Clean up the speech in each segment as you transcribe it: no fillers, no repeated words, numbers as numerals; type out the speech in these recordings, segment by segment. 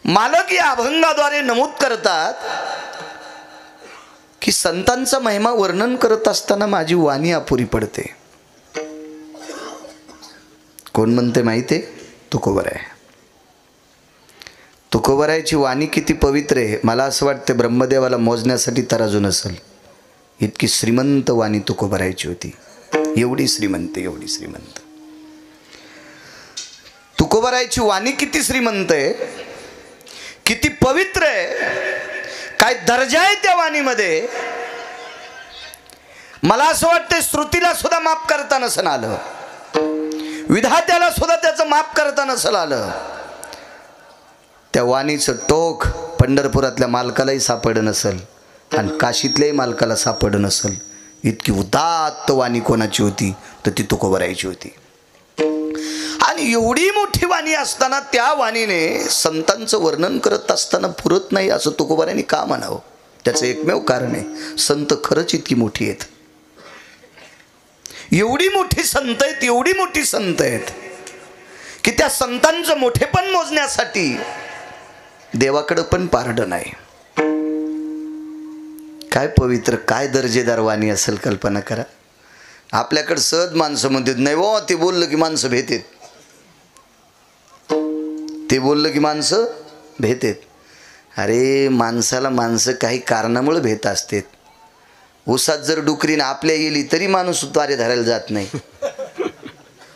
मालक या अभंगाद्वारे नमूद करतात की संतांचा महिमा वर्णन करत असताना माझी वाणी अपुरी पडते. कोण म्हणते माहिती आहे? तुकोबराय. तुकोबरायची वाणी किती पवित्र आहे. मला असं वाटतं ब्रह्मदेवाला मोजण्यासाठी तराजू नसेल, इतकी श्रीमंत वाणी तुकोबरायची होती. एवढी श्रीमंत, एवढी श्रीमंत. तुकोबरायची वाणी किती श्रीमंत आहे, किती पवित्र आहे, काय दर्जा आहे त्या वाणीमध्ये. मला असं वाटतं श्रुतीला सुद्धा माफ करता नसेल आलं, विधात्याला सुद्धा त्याचं माफ करता नसेल आलं. त्या वाणीचं टोक पंढरपुरातल्या मालकालाही सापडलं नसेल आणि काशीतल्याही मालकाला सापडलं नसेल. इतकी उदात्त वाणी कोणाची होती तर ती तुकोबरायची होती. आणि एवढी मोठी वाणी असताना त्या वाणीने संतांचं वर्णन करत असताना पुरत नाही असं तुकोबरायांनी का म्हणावं? त्याचं एकमेव कारण आहे, संत खरंच इतकी मोठी आहेत. एवढी मोठी संत आहेत, एवढी मोठी संत आहेत की त्या संतांचं मोठेपण मोजण्यासाठी देवाकडं पण पारडं नाही. काय पवित्र, काय दर्जेदार वाणी असेल कल्पना करा. आपल्याकडं सहज माणसं म्हणतात नाही वो, ते बोललं की माणसं भेटेत, ते बोललं की माणसं भेटेत. अरे माणसाला माणसं काही कारणामुळे भेट असतात. उसात जर डुकरीनं आपल्या येली तरी माणूस द्वारे धरायला जात नाही.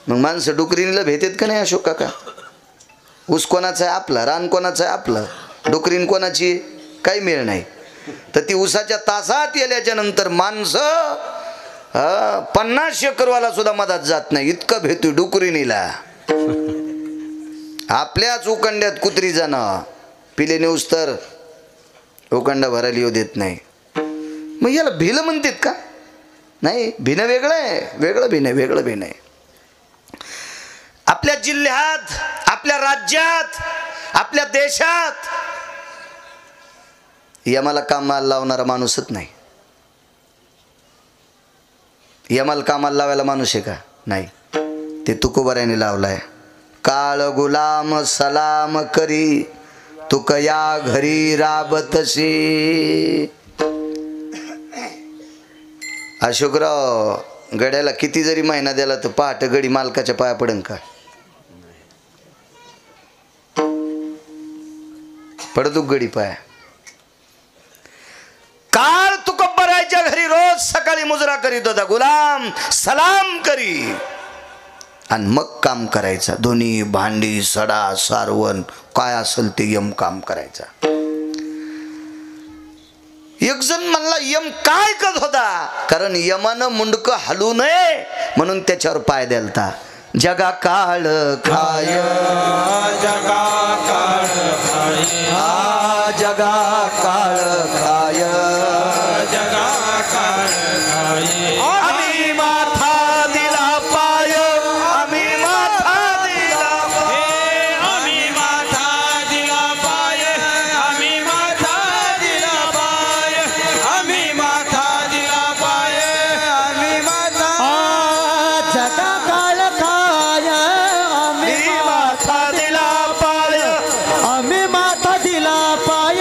मग माणसं डुकरीला भेटेत का नाही अशोक काका? ऊस कोणाचा आहे आपला, रान कोणाचं आहे आपलं, डुकरीन कोणाची काही मेळ नाही. तर ती उसाच्या तासात येल्याच्या नंतर माणसं 50 एकरवाला सुद्धा मधात जात नाही, इतकं भेटू डुकरीनीला. आपल्याच उकंड्यात कुत्री जाणं पिले नेऊस तर उकंडा भरायला येऊ देत नाही. मग याला भिलं म्हणतात का? नाही, भिणं वेगळं आहे, वेगळं भिणं, वेगळं भिणं आहे. आपल्या जिल्ह्यात, आपल्या राज्यात, आपल्या देशात यमाला कामाला लावणारा माणूसच नाही. यमाला कामाला लावायला माणूस आहे का? नाही. ते तुकोबरायाने लावलाय. काळ गुलाम सलाम करी तुक या घरी राबतशी. अशोकराव गड्याला किती जरी महिना द्याला तर पहाट गडी मालकाच्या पाया पडन का? पडतो गडी पाया. काळ तुकोबरायच्या घरी रोज सकाळी मुजरा करीत होता, गुलाम सलाम करी आणि मग काम करायचा. दोन्ही भांडी सडा सारवण काय असेल ते यम काम करायचा. एक जण म्हणला यम काय करत होता? कारण यमानं मुंडकं हलू नये म्हणून त्याच्यावर पाय द्यालता. जगा काळ खाय, जगा काळ खाय, जगा काळ खाय, जगा काळ खाय. आम्ही माथा दिला पाय, आम्ही माथा दिला पाय, आम्ही माथा दिला पाय, आम्ही माथा दिला पाय, आम्ही माथा दिला पाय, आम्ही माथा. जगा काळ खाय, आम्ही माथा दिला पाय, आम्ही माथा दिला पाय,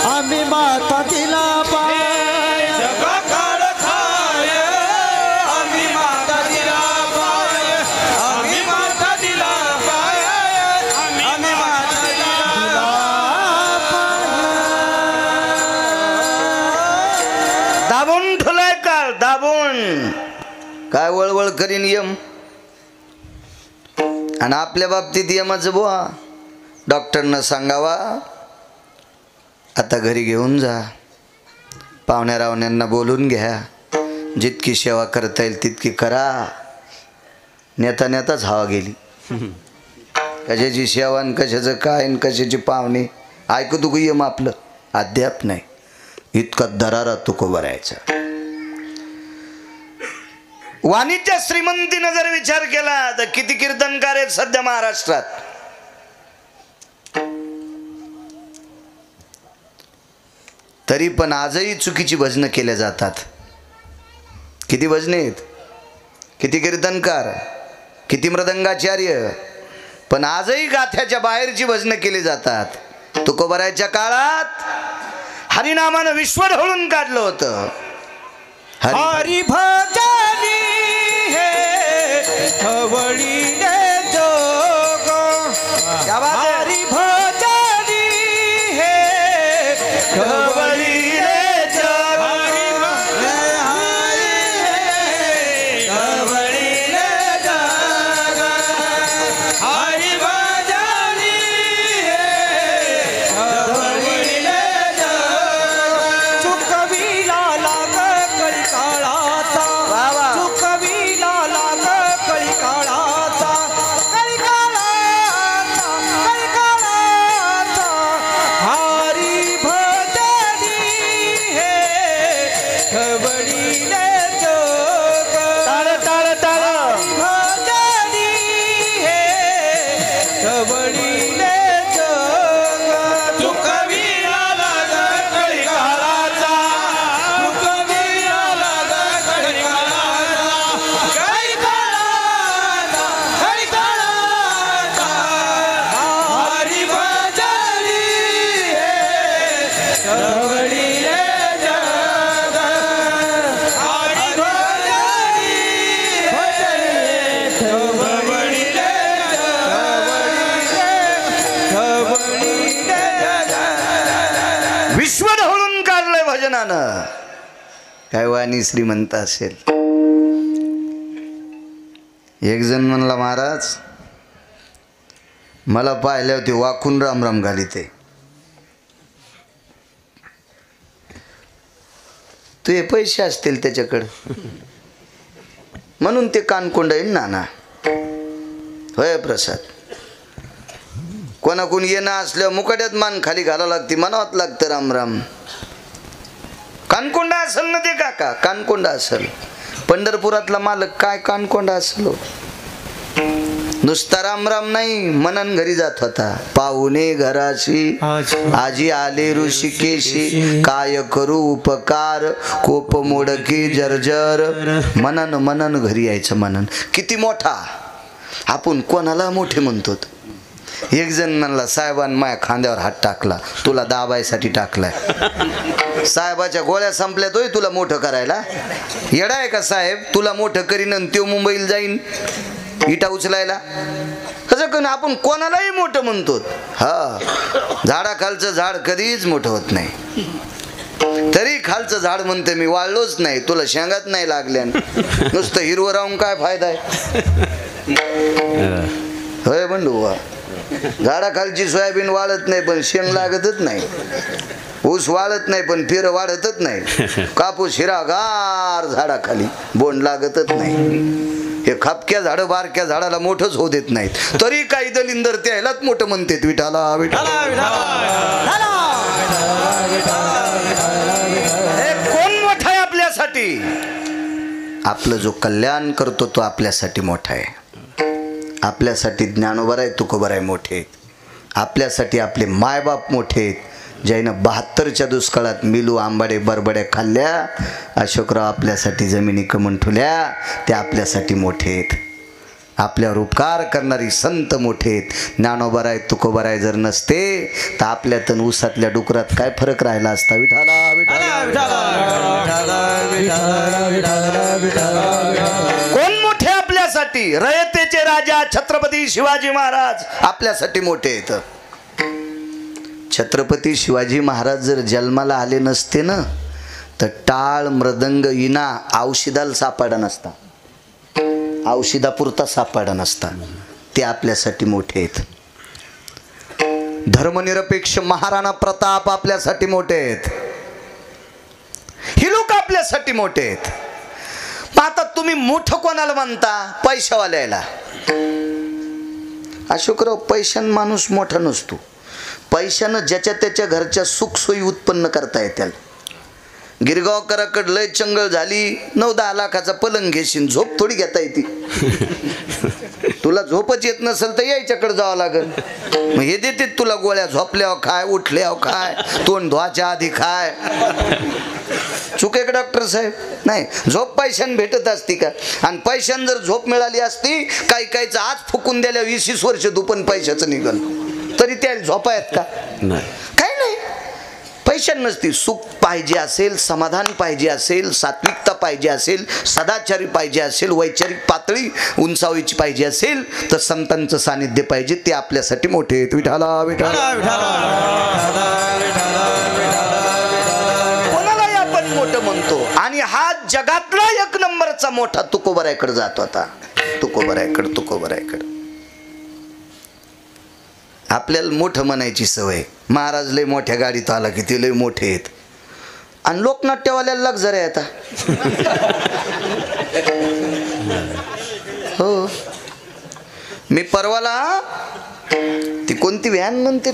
आम्ही माथा दिला पाय. जगा काळ खाय, आम्ही माथा दिला पाय, आम्ही माथा दिला पाय, आम्ही माथा दिला पाय. दाबून ठुलाय काळ, दाबून. काय वळवळ करीन यम. आणि आपल्या बाबतीत यमाचं बुवा डॉक्टरनं सांगावा आता घरी घेऊन जा, पाहुण्या रावण्यांना बोलून घ्या, जितकी सेवा करता येईल तितकी करा. नेता नेताच हवा गेली. कशाची सेवा आणि कशाचं काय आणि कशाची पाहुणे ऐकू तू यम आपलं अद्याप नाही. इतका दरारा तुकोबरायचा. वाणीच्या श्रीमंतीनं जर विचार केला तर किती कीर्तनकार आहेत सध्या महाराष्ट्रात. तरी पण आजही चुकीची भजनं केल्या जातात. किती भजने आहेत, किती कीर्तनकार, किती मृदंगाचार्य, पण आजही गाथ्याच्या बाहेरची भजनं केली जातात. तुकोबारायच्या काळात हरिनामानं विश्व ढवळून काढलं होतं. हरी भजनी हे ढवळीले जोग, हरी भजनी हे ढवळीले जोग, ढवळीले जोग, हरी भजनी हे ढवळीले जोग. चुकविला लाग कळी काळाचा, चुकविला लाग कळी काळाचा, कळी काळाचा, कळी काळाचा. हरी भजनी हे ढवळीले जोग, टाळ टाळ टाळ. हरी भजनी हे ढवळीले जोग. चुकविला लाग कळी काळाचा, चुकविला लाग कळी काळाचा, कळी काळाचा, कळी काळाचा. हरी भजनी हे ढवळीले जोग, हरी भजनी, भजनी ढवळीले ढवळीले जोग. विश्व ढवळून काढलंय भजनानं. काय वाणी श्रीमंत असेल. एक जण म्हणला, महाराज मला पाहिल्या होती वाकून राम राम घालीते. तुझे पैसे असतील त्याच्याकडं म्हणून ते कानकोंड येईल नाना. होय प्रसाद, कोणाकोण येणं असल्यावर मुकाट्यात मान खाली घालावं लागते, म्हणावं लागतं राम राम. कानकोंडा असेल ना ते काका, कानकोंडा असेल. पंढरपुरातला मालक काय कानकोंडा असेल. नुसता राम राम नाही, मनन घरी जात होता. पाहुणे घराशी आजी आले ऋषिकेशी, काय करू उपकार कोप मोडकी जर्जर. मनन मनन घरी यायचं. मनन किती मोठा. आपण कोणाला मोठे म्हणतो. एक जण म्हणला, साहेबांनी माझ्या खांद्यावर हात टाकला, तुला दाबायसाठी टाकलाय. साहेबाच्या गोळ्या संपल्या तोय तुला मोठं करायला. येडा आहे का साहेब? तुला मोठं करीन आणि त्यो मुंबईला जाईन इटा उचलायला. कसं करून आपण कोणालाही मोठं म्हणतो. हा, झाडाखालचं झाड कधीच मोठं होत नाही. तरी खालचं झाड म्हणते मी वाळलोच नाही, तुला शेंगात नाही लागल्या, नुसतं हिरवं राहून काय फायदा आहे. होय बंडू, झाडाखालची सोयाबीन वाळत नाही पण शेंग लागतच नाही. ऊस वाळत नाही पण फिर वाढतच नाही. कापूस हिरागार झाडाखाली बोंड लागतच नाही. हे खापक्या झाडं बारक्या झाडाला मोठंच होऊ देत नाहीत. तरी काही दलिंदर त्यालाच मोठं म्हणतात. विठाला विठाला. कोण मोठा आहे आपल्यासाठी? आपलं जो कल्याण करतो तो आपल्यासाठी मोठा आहे. आपल्यासाठी ज्ञानोबराय तुकोबराय मोठे आहेत. आपल्यासाठी आपले मायबाप मोठे आहेत. ज्यानं 72च्या दुष्काळात मिलू आंबाडे बरबड्या खाल्ल्या, अशोकराव आपल्यासाठी जमिनी कमून ठुल्या, ते आपल्यासाठी मोठे आहेत. आपल्यावर उपकार करणारी संत मोठे आहेत. ज्ञानोबराय तुकोबराय जर नसते तर आपल्यातून ऊसातल्या डुकरात काय फरक राहिला असता. विठाला कोण मोठे आपल्यासाठी? रयतेचे राजा छत्रपती शिवाजी महाराज आपल्यासाठी मोठे आहेत. छत्रपती शिवाजी महाराज जर जन्माला आले नसते ना तर टाळ मृदंग इना औषधाला सापडा नसता. औषधापुरता सापडा नसता. ते आपल्यासाठी मोठे आहेत. धर्मनिरपेक्ष महाराणा प्रताप आपल्यासाठी मोठे आहेत. ही लोक आपल्यासाठी मोठे आहेत. आता तुम्ही मोठं कोणाला म्हणता? पैशावाल्याला. अशोकराव, पैशान माणूस मोठा नसतो. पैशानं ज्याच्या त्याच्या घरच्या सुखसोयी उत्पन्न करता येतील. गिरगावकराकडे लय चंगळ झाली, 9-10 लाखाचा पलंग घेशील, झोप थोडी घेता येते. तुला झोपच येत नसेल तर यायच्याकडे जावं लागेल. मग हे देते तुला गोळ्या, झोपल्यावर खाय, उठल्यावर खाय, तोंड धुवाच्या आधी खाय. चुके का डॉक्टर साहेब? नाही, झोप पैशाने भेटत असती का? आणि पैशाने जर झोप मिळाली असती, काही काहीचं आज फुकून द्यायला 20 वर्ष दुपन पैशाचं निघल. तरी त्या झोपा आहेत का? नाही. काही नाही. पैशां नसती. सुख पाहिजे असेल, समाधान पाहिजे असेल, सात्विकता पाहिजे असेल, सदाचारी पाहिजे असेल, वैचारिक पातळी उंचावायची पाहिजे असेल तर संतांचं सानिध्य पाहिजे. ते आपल्यासाठी मोठे आहेत. विठाला विठाला. कोणालाही आपण मोठं म्हणतो. आणि हा जगातला एक नंबरचा मोठा तुकोबरायकडे जात होता. तुकोबरायकडे आपल्याला मोठं म्हणायची सवय. महाराज लय मोठ्या गाडीत आला की ते लय मोठे आहेत. आणि लोकनाट्यवाल्याला लक्झरी आहे आता. हो. मी परवाला ती कोणती व्हॅन म्हणते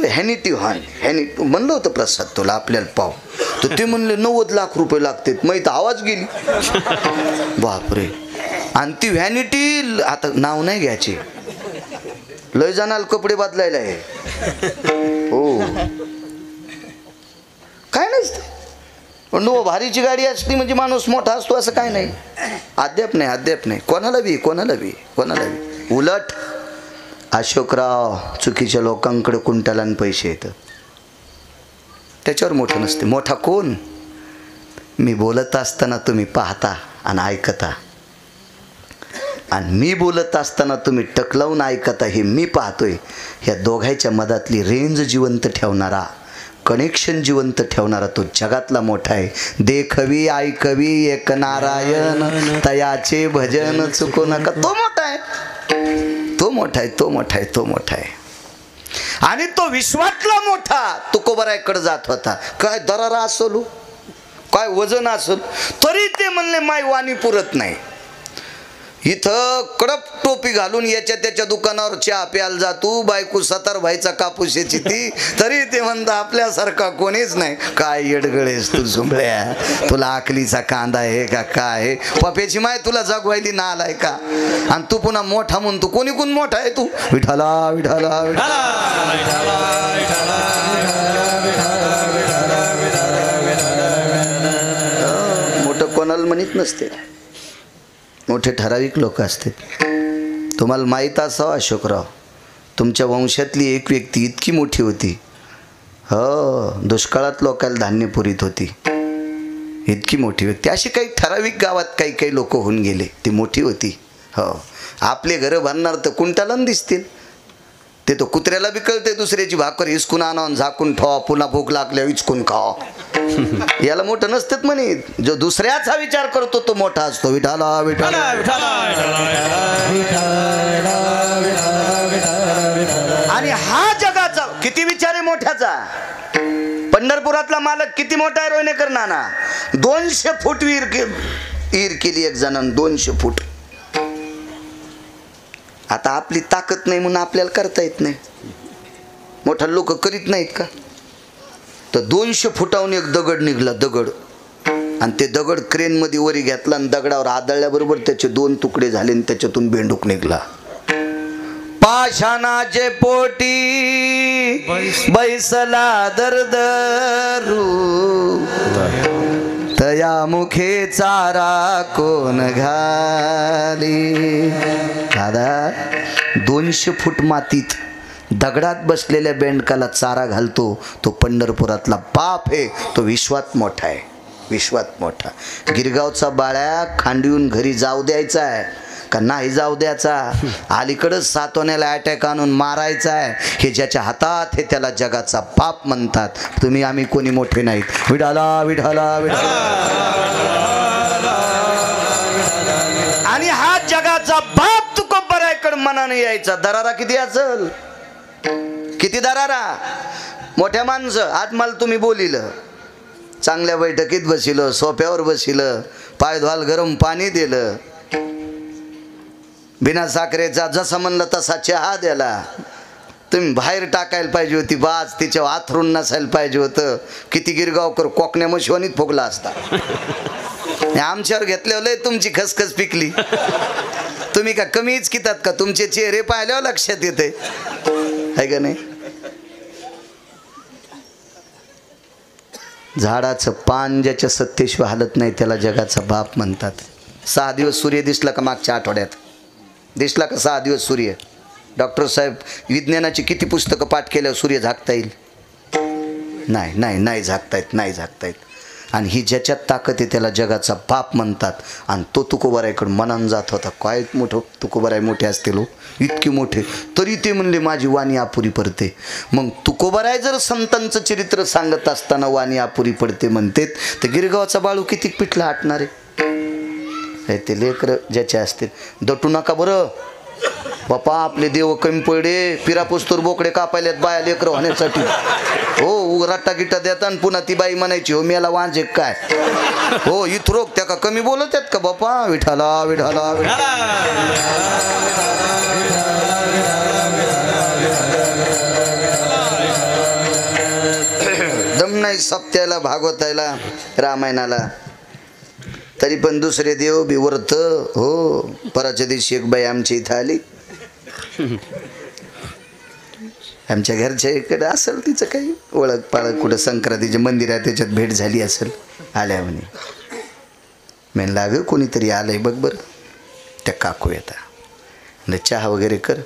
हॅनिटी म्हणलं होतं प्रसाद तुला आपल्याला पाव. तर ते म्हणले 90 लाख रुपये लागतात. मग आवाज गेली. बापरे. आणि ती व्हॅनिटी आता नाव नाही घ्यायची. लय जणाला कपडे बदलायला आहे. हो. काय नसतं. पण भारीची गाडी असली म्हणजे माणूस मोठा असतो असं काय नाही. अद्याप नाही. कोणाला बी. उलट अशोकराव चुकीच्या लोकांकडे कुंटालान पैसे येतं. त्याच्यावर मोठं नसते. मोठा कोण? मी बोलत असताना तुम्ही पाहता आणि ऐकता, आणि मी बोलत असताना तुम्ही टकलावून ऐकता हे मी पाहतोय. ह्या दोघांच्या मधातली रेंज जिवंत ठेवणारा, कनेक्शन जिवंत ठेवणारा तो जगातला मोठा आहे. देखवी ऐकवी एक नारायण, तयाचे भजन चुकू नका. तो मोठा आहे. आणि तो विश्वातला मोठा तुकोबरायकडे जात होता. काय दरारा असलो, काय वजन असल, तरी ते म्हणले माय वाणी पुरत नाही. इथं कडप टोपी घालून याच्या त्याच्या दुकानावर चहा प्यायला जातो. बायको सतार व्हायचा कापूस याची ती, तरी ते म्हणता आपल्यासारखा कोणीच नाही. काय येडगळेस तू झुंबळ्या, तुला आकलीचा कांदा आहे का काय? पप्याची माय तुला जगवायली ना आलाय का? आणि तू पुन्हा मोठा म्हणतो. कोणी कोण मोठा आहे तू? विठाला. मोठं कोणाला म्हणत नसते. मोठे ठराविक लोक असतात. तुम्हाला माहीत असावं अशोकराव, तुमच्या वंशातली एक व्यक्ती इतकी मोठी होती. हो. दुष्काळात लोकांना धान्य पुरीत होती. इतकी मोठी व्यक्ती. अशी काही ठराविक गावात काही लोक होऊन गेले. ती मोठी होती. हो. आपले घरं बांधणार तर कुंटालन दिसतील. ते तो कुत्र्याला बी कळते दुसऱ्याची भाकर हिसकून आणून झाकून ठेवा, पुन्हा भूक लागल्या हिचकून खावा. याला मोठं नसतात म्हणे. जो दुसऱ्याचा विचार करतो तो मोठा असतो. विठाला. आणि हा जगाचा किती विचार आहे मोठ्याचा. पंढरपुरातला मालक किती मोठा आहे रोयनेकर नाना. 200 फूट विहीर केली एक जणांनी. 200 फूट. आता आपली ताकद नाही म्हणून आपल्याला करता येत नाही. मोठा लोक करीत नाहीत का? तर 200 फुटाहून एक दगड निघला. दगड. आणि ते दगड क्रेन मध्ये वरी घेतला आणि दगडावर आदळल्याबरोबर त्याचे 2 तुकडे झाले आणि त्याच्यातून बेंडूक निघला. पाषाणाचे पोटी बैसला दरदरू, तया मुखे चारा कोण घाली. दादा 200 फूट मातीत दगडात बसलेल्या बेंडकाला चारा घालतो तो पंढरपुरातला बाप आहे. तो विश्वात मोठा आहे. गिरगावचा बाळ्या खांडीहून घरी जाऊ द्यायचा आहे का नाही जाऊ द्यायचा? अलीकडंच सातवण्याला अटॅक आणून मारायचा आहे. हे ज्याच्या हातात हे त्याला जगाचा बाप म्हणतात. तुम्ही आम्ही कोणी मोठे नाहीत. विठाला. आणि हा जगाचा बाप तुकोबरायकडे मनाने यायचा. दरारा किती असेल? किती दरारा. मोठ्या माणसं. आज मला तुम्ही बोलिलं, चांगल्या बैठकीत बसिलं, सोफ्यावर बसिलं, पाय धुवाल गरम पाणी दिलं, बिना साखरेचा जसं म्हणलं तसा चहा दिला. तुम्ही बाहेर टाकायला पाहिजे होती बाज, तिच्यावर आथरून नसायला पाहिजे होतं. किती गिरगावकर कोकण्या मशिवानीत फुगला असता. आमच्यावर घेतल्यावर लय तुमची खसखस पिकली. तुम्ही का कमीच कितात का? तुमचे चेहरे पाहिल्यावर लक्षात येते आहे का नाही? झाडाचं पान ज्याच्या सत्तेशिवाय हालत नाही त्याला जगाचा बाप म्हणतात. 6 दिवस सूर्य दिसला का? मागच्या आठवड्यात दिसला का 6 दिवस सूर्य? डॉक्टर साहेब विज्ञानाची किती पुस्तकं पाठ केल्यावर सूर्य झाकता येईल? नाही नाही नाही झाकता येत, नाही झाकता येत. आणि ही ज्याच्यात ताकद आहे त्याला जगाचा बाप म्हणतात. आणि तो तुकोबारायकडून मनान जात होता. काय मोठं तुकोबाराय मोठे असतील हो, इतके मोठे, तरी ते म्हणले माझी वाणी अपुरी पडते. मग तुकोबाराय जर संतांचं चरित्र सांगत असताना वाणी अपुरी पडते म्हणते, तर गिरगावचा बाळू किती पिठला हटणार आहे? ते लेकर ज्याचे असतील दटू नका बरं बापा. आपले देव कमी पडे, पिरापुस्तूर बोकडे कापायल्यात बाया लेकर होण्यासाठी. हो रट्टा गिट्टा देता आणि पुन्हा ती बाई म्हणायची हो मेला वांजे काय. हो इथरोग त्या का कमी बोलत आहेत का बापा? विठाला विठाला दम नाही सप्त्याला, भागवतायला, रामायणाला. तरी पण दुसरे देव बी वरत. हो पराच्या दिवशी एक बाई आमच्या इथं आली. आमच्या घरच्या इकडे असेल तिचं काही ओळख पाळख, कुठं संक्रांतीचे मंदिर आहे त्याच्यात भेट झाली असेल. आल्या म्हणे, म्हणलं अगं कोणीतरी आलंय बघ बरं. त्या काकू येता म्हणलं चहा वगैरे कर.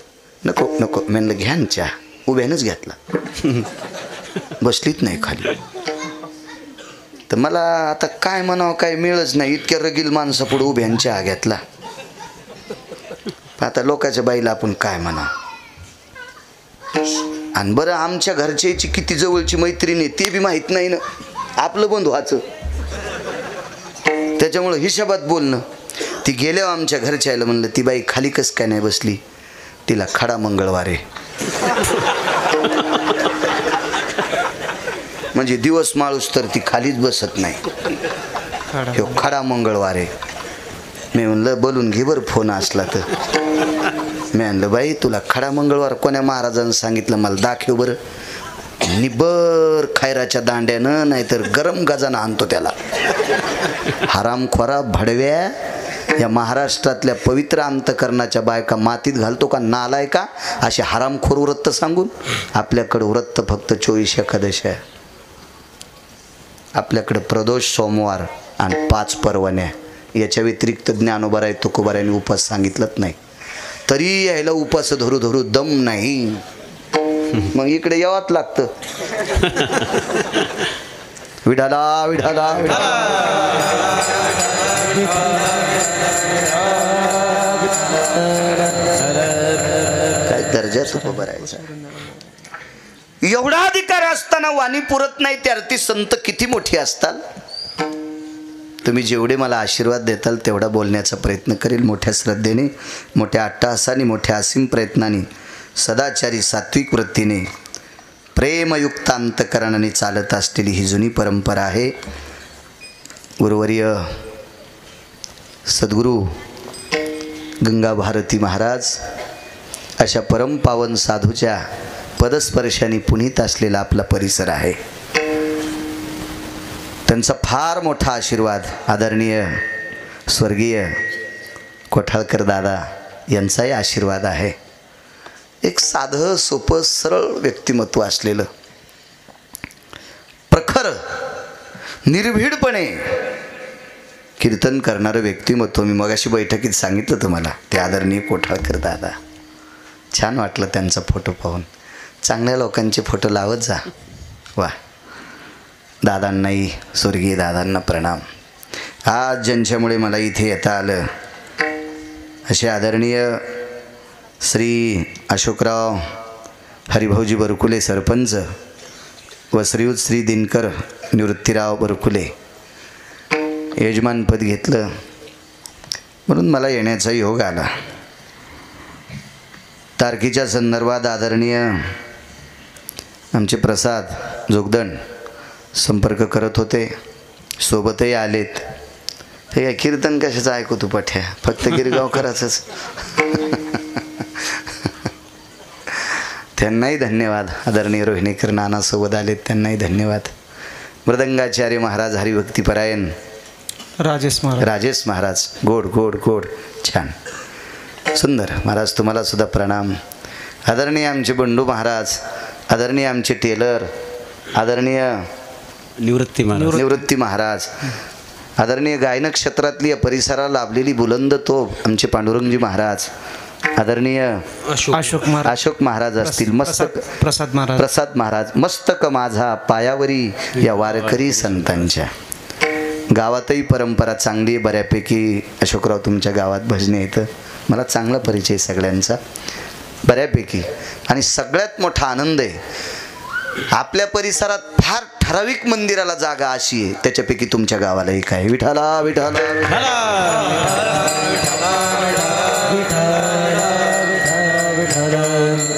नको नको म्हणलं घ्या ना चहा. उभ्यानंच घेतला, बसलीच नाही खाली. तर मला आता काय म्हणावं काय मिळच नाही. इतक्या रगील माणसं पुढे उभ्यान चहा घेतला. आता लोकांच्या बाईला आपण काय म्हणावं. आणि बरं आमच्या घरच्याची किती जवळची मैत्रीण आहे ते बी माहीत नाही ना. आपलं बंधू व्हायचं त्याच्यामुळं हिशोबात बोलणं. ती गेल्यावर आमच्या घरच्याला म्हणलं ती बाई खाली कस काय नाही बसली? तिला खडा मंगळवार आहे. म्हणजे दिवस माळूस तर ती खालीच बसत नाही. ह्यो खडा मंगळवार आहे. मी म्हणलं बोलून घे बरं फोन असला तर. मी म्हणलं बाई तुला खडा मंगळवार कोण्या महाराजांनी सांगितलं मला दाखव बरं. निबर खैराच्या दांड्यानं नाहीतर गरम गजानं आणतो त्याला. हरामखोरा भडव्या, या महाराष्ट्रातल्या पवित्र अंतकरणाच्या बायका मातीत घालतो का नालाय का? असे हरामखोर व्रत सांगून. आपल्याकडं व्रत फक्त 24 एकादशी आहे. आपल्याकडे प्रदोष सोमवार आणि 5 परवण्या. याच्या व्यतिरिक्त ज्ञानोबाराय तुकोबारायने उपास सांगितलंच नाही. तरी यायला उपास धरू धरू दम नाही. मग इकडे यावंच लागतं. विठाला विठाला काय दर्जा तुकोबारायचा. एवढा अधिकार असताना वाणी पुरत नाही त्या अर्थी संत किती मोठी असतात. तुम्ही जेवढे मला आशीर्वाद देताल तेवढा बोलण्याचा प्रयत्न करेल. मोठ्या श्रद्धेने, मोठ्या अट्टहासाने, मोठ्या असीम प्रयत्नाने, सदाचारी सात्विक वृत्तीने, प्रेमयुक्त अंतकरणाने चालत असलेली ही जुनी परंपरा आहे. गुरुवर्य सद्गुरू गंगा भारती महाराज अशा परमपावन साधूच्या पदस्पर्शाने पुनीत असलेला आपला परिसर आहे. त्यांचा फार मोठा आशीर्वाद आदरणीय स्वर्गीय कोठाळकर दादा यांचाही आशीर्वाद आहे. एक साधं सोपं सरळ व्यक्तिमत्व असलेलं, प्रखर निर्भीडपणे कीर्तन करणारं व्यक्तिमत्व. मी मगाशी बैठकीत सांगितलं तुम्हाला ते आदरणीय कोठाळकर दादा. छान वाटलं त्यांचा फोटो पाहून. चांगल्या लोकांचे फोटो लावत जा. वा, दादांनाही, स्वर्गीय दादांना प्रणाम. आज ज्यांच्यामुळे मला इथे येता आलं असे आदरणीय श्री अशोकराव हरिभाऊजी बरकुले सरपंच व श्रीयुत श्री दिनकर निवृत्तीराव बरकुले यजमानपद घेतलं म्हणून मला येण्याचा योग आला. तारखेच्या संदर्भात आदरणीय आमचे प्रसाद जोगदंड संपर्क करत होते, सोबतही आलेत. हे काय कीर्तन कशाचं ऐकू तू पठ्या, फक्त गिरगावकराचंच. त्यांनाही धन्यवाद. आदरणीय रोहिणीकर नाना सोबत आलेत, त्यांनाही धन्यवाद. मृदंगाचार्य महाराज हरिभक्तीपरायण राजेश महाराज गोड गोड गोड छान सुंदर महाराज, तुम्हाला सुद्धा प्रणाम. आदरणीय आमचे बंडू महाराज, आदरणीय आमचे टेलर, आदरणीय निवृत्ती महाराज, आदरणीय गायन क्षेत्रातली या परिसराला लाभलेली बुलंद तोफ आमचे पांडुरंगजी महाराज, आदरणीय अशोक महाराज अशोक महाराज असतील. मस्तक प्रसाद महाराज प्रसाद महाराज. मस्तक माझा पायावरी या वारकरी संतांच्या. गावातही परंपरा चांगली आहे बऱ्यापैकी. अशोकराव तुमच्या गावात भजने येतं, मला चांगला परिचय सगळ्यांचा बऱ्यापैकी. आणि सगळ्यात मोठा आनंद आहे, आपल्या परिसरात फार ठराविक मंदिराला जागा अशी आहे, त्याच्यापैकी तुमच्या गावाला एक आहे. विठाला विठाला.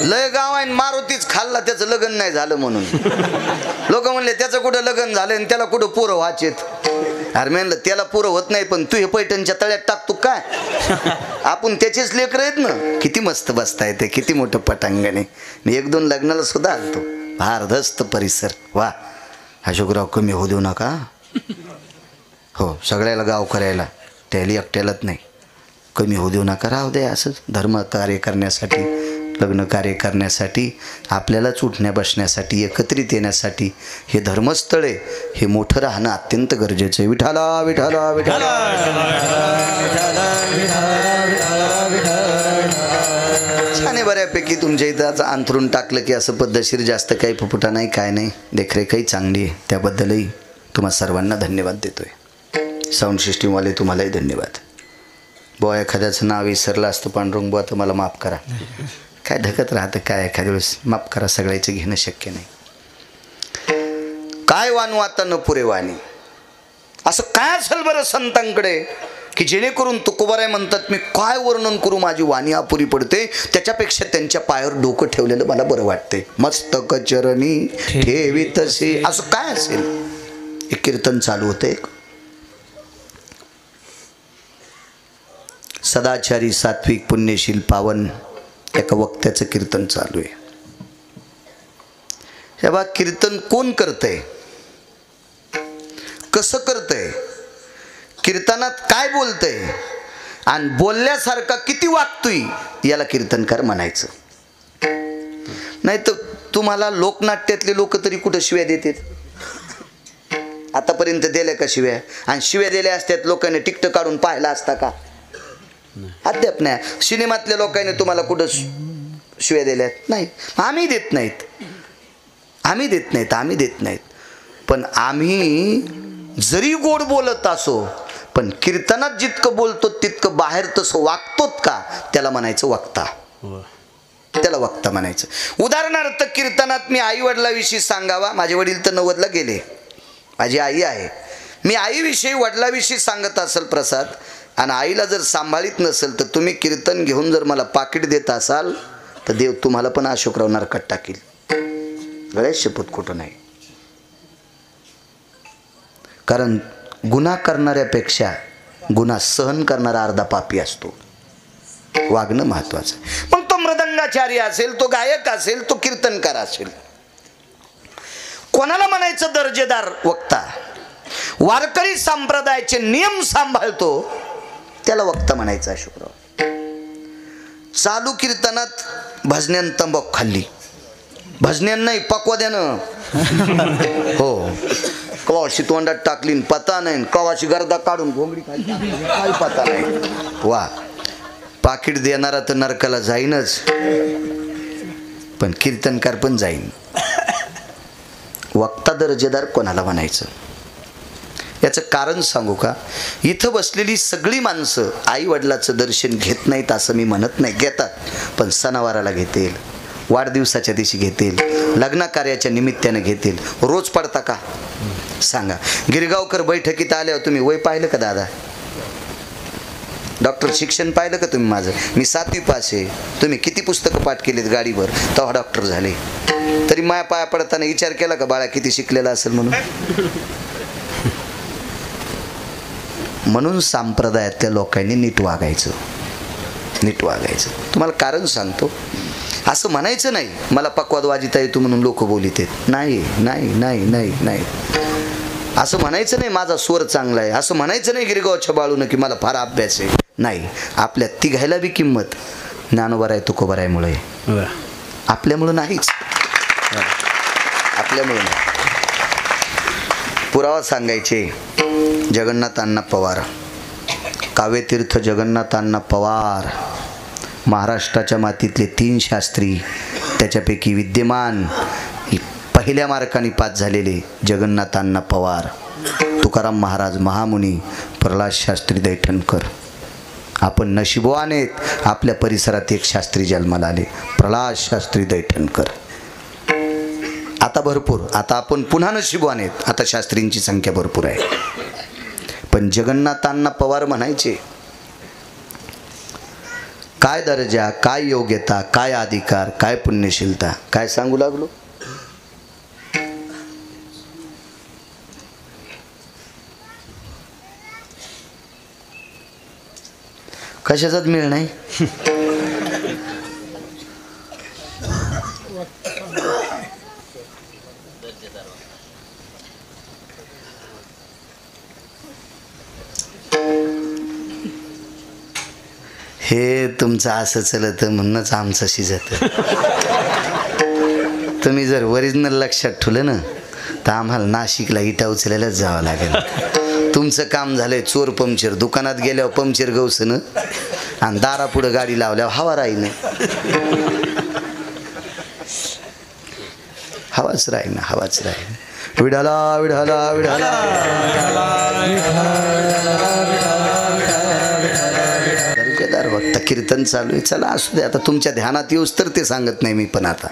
लय गाव आहे, मारुतीच खाल्ला त्याचं लग्न नाही झालं म्हणून लोक म्हणले त्याचं कुठं लग्न झालं आणि त्याला कुठं पोरं व्हायचेत. अरे म्हणलं त्याला पोरं होत नाही, पण तू हे पैठणच्या तळ्यात टाकतो काय? आपण त्याचेच लेकर आहेत ना. किती मस्त बसता येते, किती मोठं पटांगण आहे. मी 1-2 लग्नाला सुद्धा आलतो. भारदस्त परिसर. वा अशोकराव, कमी होऊ देऊ नका. हो, सगळ्याला गाव करायला, त्याला एकट्यालाच नाही. कमी होऊ देऊ नका, राहू दे असंच. धर्म कार्य करण्यासाठी, लग्न कार्य करण्यासाठी, आपल्यालाच उठण्या बसण्यासाठी, एकत्रित येण्यासाठी हे धर्मस्थळ आहे, हे मोठं राहणं अत्यंत गरजेचं आहे. विठाला विठाला विठाला. छान आहे बऱ्यापैकी. तुमच्या इथं अंथरून टाकलं की असं पद्धतशीर, जास्त काही फुफुटा नाही, काय नाही. देखरेखही चांगली आहे, त्याबद्दलही तुम्हा सर्वांना धन्यवाद देतोय. साऊंड सिस्टीमवाले तुम्हालाही धन्यवाद. बुवा एखाद्याचं नाव विसरलं असतं पांडुरंग बुवा, तर मला माफ करा. काय धकत राहतं काय, एखाद्या वेळेस माफ करा. सगळ्याचं घेणं शक्य नाही. काय वानू आता न पुरे वाणी, असं काय असेल बरं संतांकडे की जेणेकरून तुकोबाराय म्हणतात, मी काय वर्णन करू, माझी वाणी अपुरी पडते. त्याच्यापेक्षा त्यांच्या पायावर डोकं ठेवलेलं मला बरं वाटते. मस्तक चरणी ठेवी तसे. असं काय असेल. एक कीर्तन चालू होते, सदाचारी सात्विक पुण्यशील पावन, एका वक्त्याचं कीर्तन चालू आहे. हे बघा, कीर्तन कोण करतंय, कसं करतंय, कीर्तनात काय बोलतंय आणि बोलल्यासारखा किती वागतोय, याला कीर्तनकार म्हणायचं. नाही तर तुम्हाला लोकनाट्यातले लोक तरी कुठं शिव्या देतात? आतापर्यंत दिल्या का शिव्या? आणि शिव्या दिल्या असत्यात लोकांनी तिकटं काढून पाहिला असता का? अद्याप नाही. सिनेमातल्या लोकांनी तुम्हाला कुठं शिव्या दिल्यात? नाही. आम्ही देत नाहीत, आम्ही देत नाहीत, आम्ही देत नाहीत. पण आम्ही जरी गोड बोलत असो, पण कीर्तनात जितकं बोलतो तितकं बाहेर तसं वागतोत का, त्याला म्हणायचं वक्ता. त्याला वक्ता म्हणायचं. उदाहरणार्थ कीर्तनात मी आई वडिलाविषयी सांगावा. माझे वडील तर 90ला गेले, माझी आई आहे. मी आईविषयी वडिलाविषयी सांगत असेल प्रसाद, आणि आईला जर सांभाळीत नसेल, तर तुम्ही कीर्तन घेऊन जर मला पाकिट देत असाल, तर देव तुम्हाला पण अशोकराव नरकात टाकील. गळ्यात शपथ खोटं नाही. कारण गुन्हा करणाऱ्यापेक्षा गुन्हा सहन करणारा अर्धा पापी असतो. वागणं महत्वाचं. मग तो मृदंगाचार्य असेल, तो गायक असेल, तो कीर्तनकार असेल, कोणाला म्हणायचं दर्जेदार वक्ता? वारकरी संप्रदायाचे नियम सांभाळतो त्याला वक्ता म्हणायचं अशोकराव. चालू कीर्तनात भजन्यान तंबाखू खाल्ली, भजन्यान नाही पक्वाद्यानं. हो, कवाशी तोंडात टाकली पता नाही, कवाशी गर्दा काढून घोंगडी खाली, काही पता नाही. वा, पाकिट देणारा तर नरकाला जाईनच, पण कीर्तनकार पण जाईन. वक्ता दर्जेदार कोणाला म्हणायचं? याचं कारण सांगू का? इथं बसलेली सगळी माणसं आई वडिलाचं दर्शन घेत नाहीत असं मी म्हणत नाही, घेतात. पण सणावाराला घेतील, वाढदिवसाच्या दिवशी घेतील, लग्न कार्याच्या निमित्ताने घेतील. रोज पडता का सांगा? गिरगावकर बैठकीत आल्यावर तुम्ही वय पाहिलं का दादा? डॉक्टर शिक्षण पाहिलं का तुम्ही माझं? मी 7वी पास आहे. तुम्ही किती पुस्तकं पाठ केलीत गाडीवर, तेव्हा डॉक्टर झाले. तरी माया पाया पडताना विचार केला का बाळा किती शिकलेला असेल म्हणून? म्हणून संप्रदायातल्या लोकांनी नीट वागायचं, नीट वागायचं. तुम्हाला कारण सांगतो. असं म्हणायचं नाही मला पक्वाद वाजिता येतो म्हणून लोक बोलित आहेत. नाही नाही नाही नाही नाही, असं म्हणायचं नाही माझा स्वर चांगला आहे. असं म्हणायचं नाही गिरगावच्या बाळून की मला फार अभ्यास आहे. नाही, आपल्या तिघायला बी किंमत ज्ञानोबा आहे तुकोबारायमुळे, आपल्यामुळं नाहीच. आपल्यामुळं नाही. पुरावा सांगायचे जगन्नाथ अण्णा पवार, काव्यतीर्थ जगन्नाथ अण्णा पवार, महाराष्ट्राच्या मातीतले 3 शास्त्री, त्याच्यापैकी विद्यमान पहिल्या मार्काने पास झालेले जगन्नाथांना पवार, तुकाराम महाराज महामुनी, प्रल्हाद शास्त्री दैठणकर. आपण नशिबवानेत, आपल्या परिसरात एक शास्त्री जन्माला आले, प्रल्हाद शास्त्री दैठणकर. आता भरपूर, आता आपण पुन्हा नशिबवानेत, आता शास्त्रींची संख्या भरपूर आहे. पण जगन्नाथांना पवार म्हणायचे. काय दर्जा, काय योग्यता, काय अधिकार, काय पुण्यशीलता, काय सांगू लागलो. कशाचाच मेळ नाही. हे तुमचं असं चलत म्हणूनच आमचं शिजत. तुम्ही जर ओरिजिनल लक्षात ठेवलं ना तर आम्हाला नाशिकला इटा उचलायलाच जावं लागेल. तुमचं काम झालंय चोर पंक्चर. दुकानात गेल्यावर पंक्चर गवसनं आणि दारापुढं गाडी लावल्यावर हवा राहील, हवाच राहील ना, हवाच राहील. विढाला विढाला विढाला दर्जेदार भक्त कीर्तन चालू आहे. चला असू दे, आता तुमच्या ध्यानात येऊस तर ते सांगत नाही मी. पण आता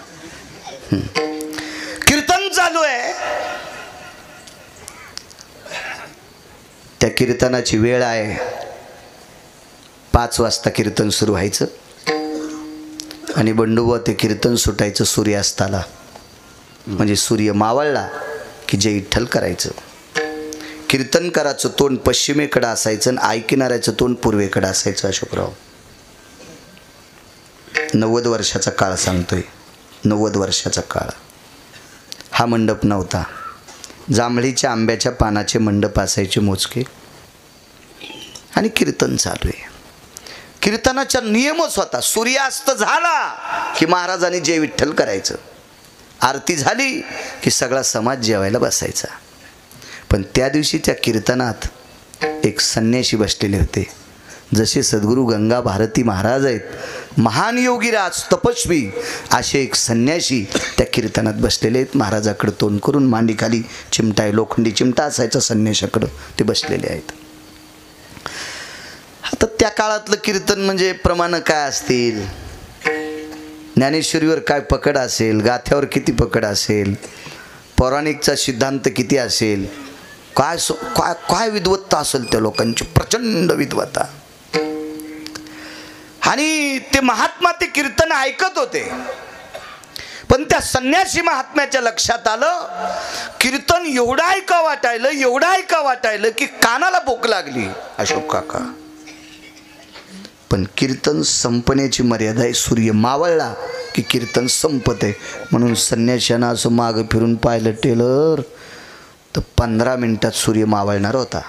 कीर्तन चालू आहे. त्या कीर्तनाची वेळ आहे. 5 वाजता कीर्तन सुरू व्हायचं आणि बंडोबा ते कीर्तन सुटायचं सूर्यास्ताला. म्हणजे सूर्य मावळला की जय विठ्ठल करायचं. कीर्तनकाराचं तोंड पश्चिमेकडं असायचं आणि ऐकणाऱ्याचं तोंड पूर्वेकडं असायचं. अशोकराव 90 वर्षाचा काळ सांगतोय. 90 वर्षाचा काळ. हा मंडप नव्हता. जांभळीच्या आंब्याच्या पानाचे मंडप असायचे मोजके. आणि कीर्तन चालू आहे. कीर्तनाचा नियमच होता, सूर्यास्त झाला की महाराजांनी जय विठ्ठल करायचं. आरती झाली की सगळा समाज जेवायला बसायचा. पण त्या दिवशी त्या कीर्तनात एक संन्याशी बसलेले होते. जसे सद्गुरू गंगा भारती महाराज आहेत, महान योगीराज तपस्वी, असे एक संन्याशी त्या कीर्तनात बसलेले आहेत. महाराजाकडे तोंड करून, मांडीखाली चिमटा आहे, लोखंडी चिमटा असायचा संन्याशाकडं, ते बसलेले आहेत. आता त्या काळातलं कीर्तन म्हणजे प्रमाण काय असतील, ज्ञानेश्वरीवर काय पकड असेल, गाथ्यावर किती पकड असेल, पौराणिकचा सिद्धांत किती असेल, काय काय काय विद्वत्ता असेल त्या लोकांची, प्रचंड विद्वत्ता. आणि ते महात्मा ते कीर्तन ऐकत होते. पण त्या संन्यासी महात्म्याच्या लक्षात आलं, कीर्तन एवढं ऐका वाटायलं, एवढं ऐका वाटायलं की कानाला भूक लागली. अशोक काका, पण कीर्तन संपण्याची मर्यादा आहे. सूर्य मावळला की कीर्तन संपत आहे. म्हणून संन्याशानं असं मागं फिरून पाहिलं टेलर तर 15 मिनिटात सूर्य मावळणार होता.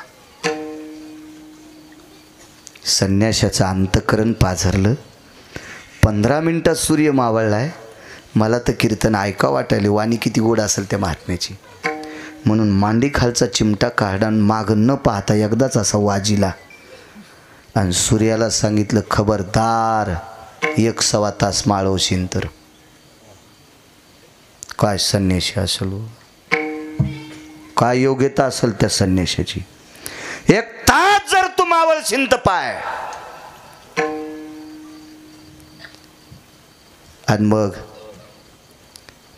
संन्याशाचं अंतःकरण पाझरलं. 15 मिनिटात सूर्य मावळलाय. मला तर कीर्तन ऐका वाटायले, वाणी किती गोड असेल त्या महात्म्याची. म्हणून मांडी खालचा चिमटा काढा, मागं न पाहता एकदाच असा वाजिला आणि सूर्याला सांगितलं, खबरदार 1.25 तास माळवशीन तर. काय संन्याशी असेल, काय योग्यता असेल त्या संन्याशाची. 1 तास जर तू मावळशीन तर पाय. आणि मग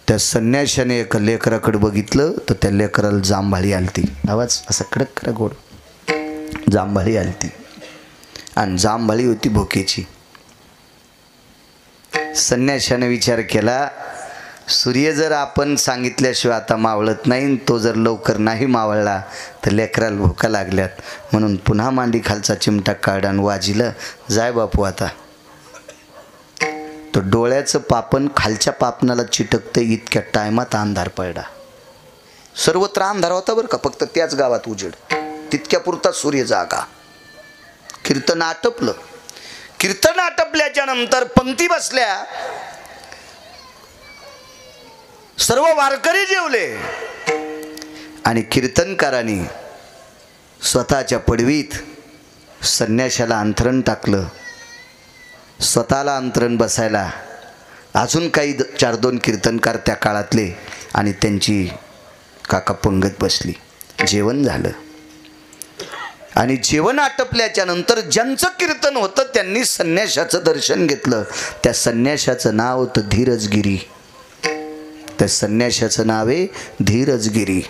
त्या संन्याशाने एका लेकराकडे बघितलं तर त्या लेकराला जांभळी आलती. आवाज असा कडक करा गोड. जांभळी आलती आणि जांभळी होती भोकेची. संन्याशाने विचार केला, सूर्य जर आपण सांगितल्याशिवाय आता मावळत नाही, तो जर लवकर नाही मावळला तर लेकराला भोका लागल्यात. म्हणून पुन्हा मांडी खालचा चिमटा काढा आणि वाजिलं, जाय बापू आता. तो डोळ्याचं पापण खालच्या पापणाला चिटकतं इतक्या टायमात अंधार पडला. सर्वत्र अंधार होता बरं का, फक्त त्याच गावात उजेड. तितक्या पुरता सूर्य जागा. कीर्तन आटपलं. कीर्तन आटपल्याच्या नंतर पंक्ती बसल्या. सर्व वारकरी जेवले आणि कीर्तनकारांनी स्वतःच्या पडवीत संन्याशाला अंथरण टाकलं स्वतःला अंतरण बसायला अजून काही 4-2 कीर्तनकार त्या काळातले आणि त्यांची काका पंगत बसली. जेवण झालं आणि जेवण आटपल्याच्या नंतर ज्यांचं कीर्तन होतं त्यांनी संन्याशाचं दर्शन घेतलं. त्या संन्याशाचं नाव होतं धीरजगिरी. त्या संन्याशाचं नाव आहे धीरजगिरी.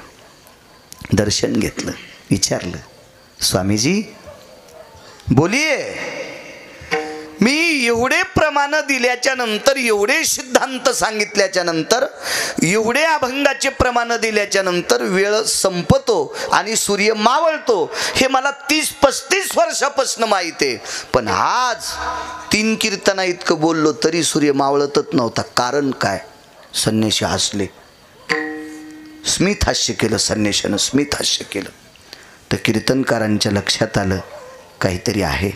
दर्शन घेतलं, विचारलं, स्वामीजी बोलिये, मी एवढे प्रमाण दिल्याच्या नंतर, एवढे सिद्धांत सांगितल्याच्या नंतर, एवढे अभंगाचे प्रमाण दिल्याच्या नंतर वेळ संपतो आणि सूर्य मावळतो हे मला 30-35 वर्षापासून माहिती आहे. पण आज 3 कीर्तना इतकं बोललो तरी सूर्य मावळतच नव्हता. कारण काय? संन्याशी हसले. स्मित हास्य केलं संन्याशानं, स्मित हास्य केलं. तर कीर्तनकारांच्या लक्षात आलं काहीतरी आहे.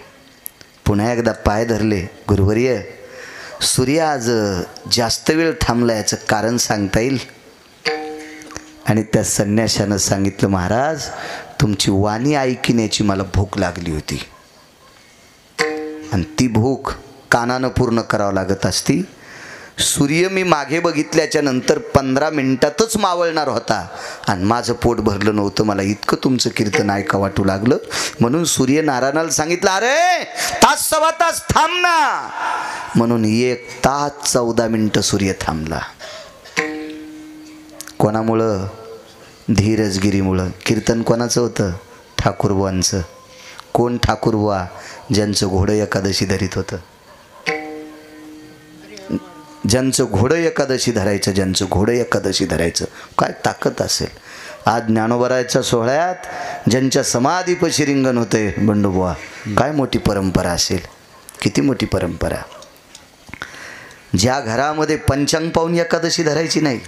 पुन्हा एकदा पाय धरले. गुरुवर्य, सूर्य आज जास्त वेळ थांबला, याचं कारण सांगता येईल? आणि त्या संन्याशानं सांगितलं, महाराज तुमची वाणी ऐकण्याची मला भूक लागली होती आणि ती भूक कानानं पूर्ण करावं लागत असती. सूर्य मी मागे बघितल्याच्या नंतर 15 मिनिटातच मावळणार होता आणि माझं पोट भरलं नव्हतं. मला इतकं तुमचं कीर्तन ऐका वाटू लागलं. म्हणून सूर्य नारायणाला सांगितलं, अरे 1-1.25 तास थांब ना. म्हणून 1 तास 14 मिनिटं सूर्य थांबला. कोणामुळं? धीरजगिरीमुळं. कीर्तन कोणाचं होतं? ठाकूरबुवांचं. कोण ठाकूरबुवा? ज्यांचं घोडं एकादशी धरीत होतं, ज्यांचं घोडं एकादशी धरायचं, ज्यांचं घोडं एकादशी धरायचं. काय ताकद असेल. आज ज्ञानोबराच्या सोहळ्यात ज्यांच्या समाधीपाशी रिंगण होते बंडूबुवा, काय मोठी परंपरा असेल, किती मोठी परंपरा. ज्या घरामध्ये पंचांग पाहून एकादशी धरायची नाही,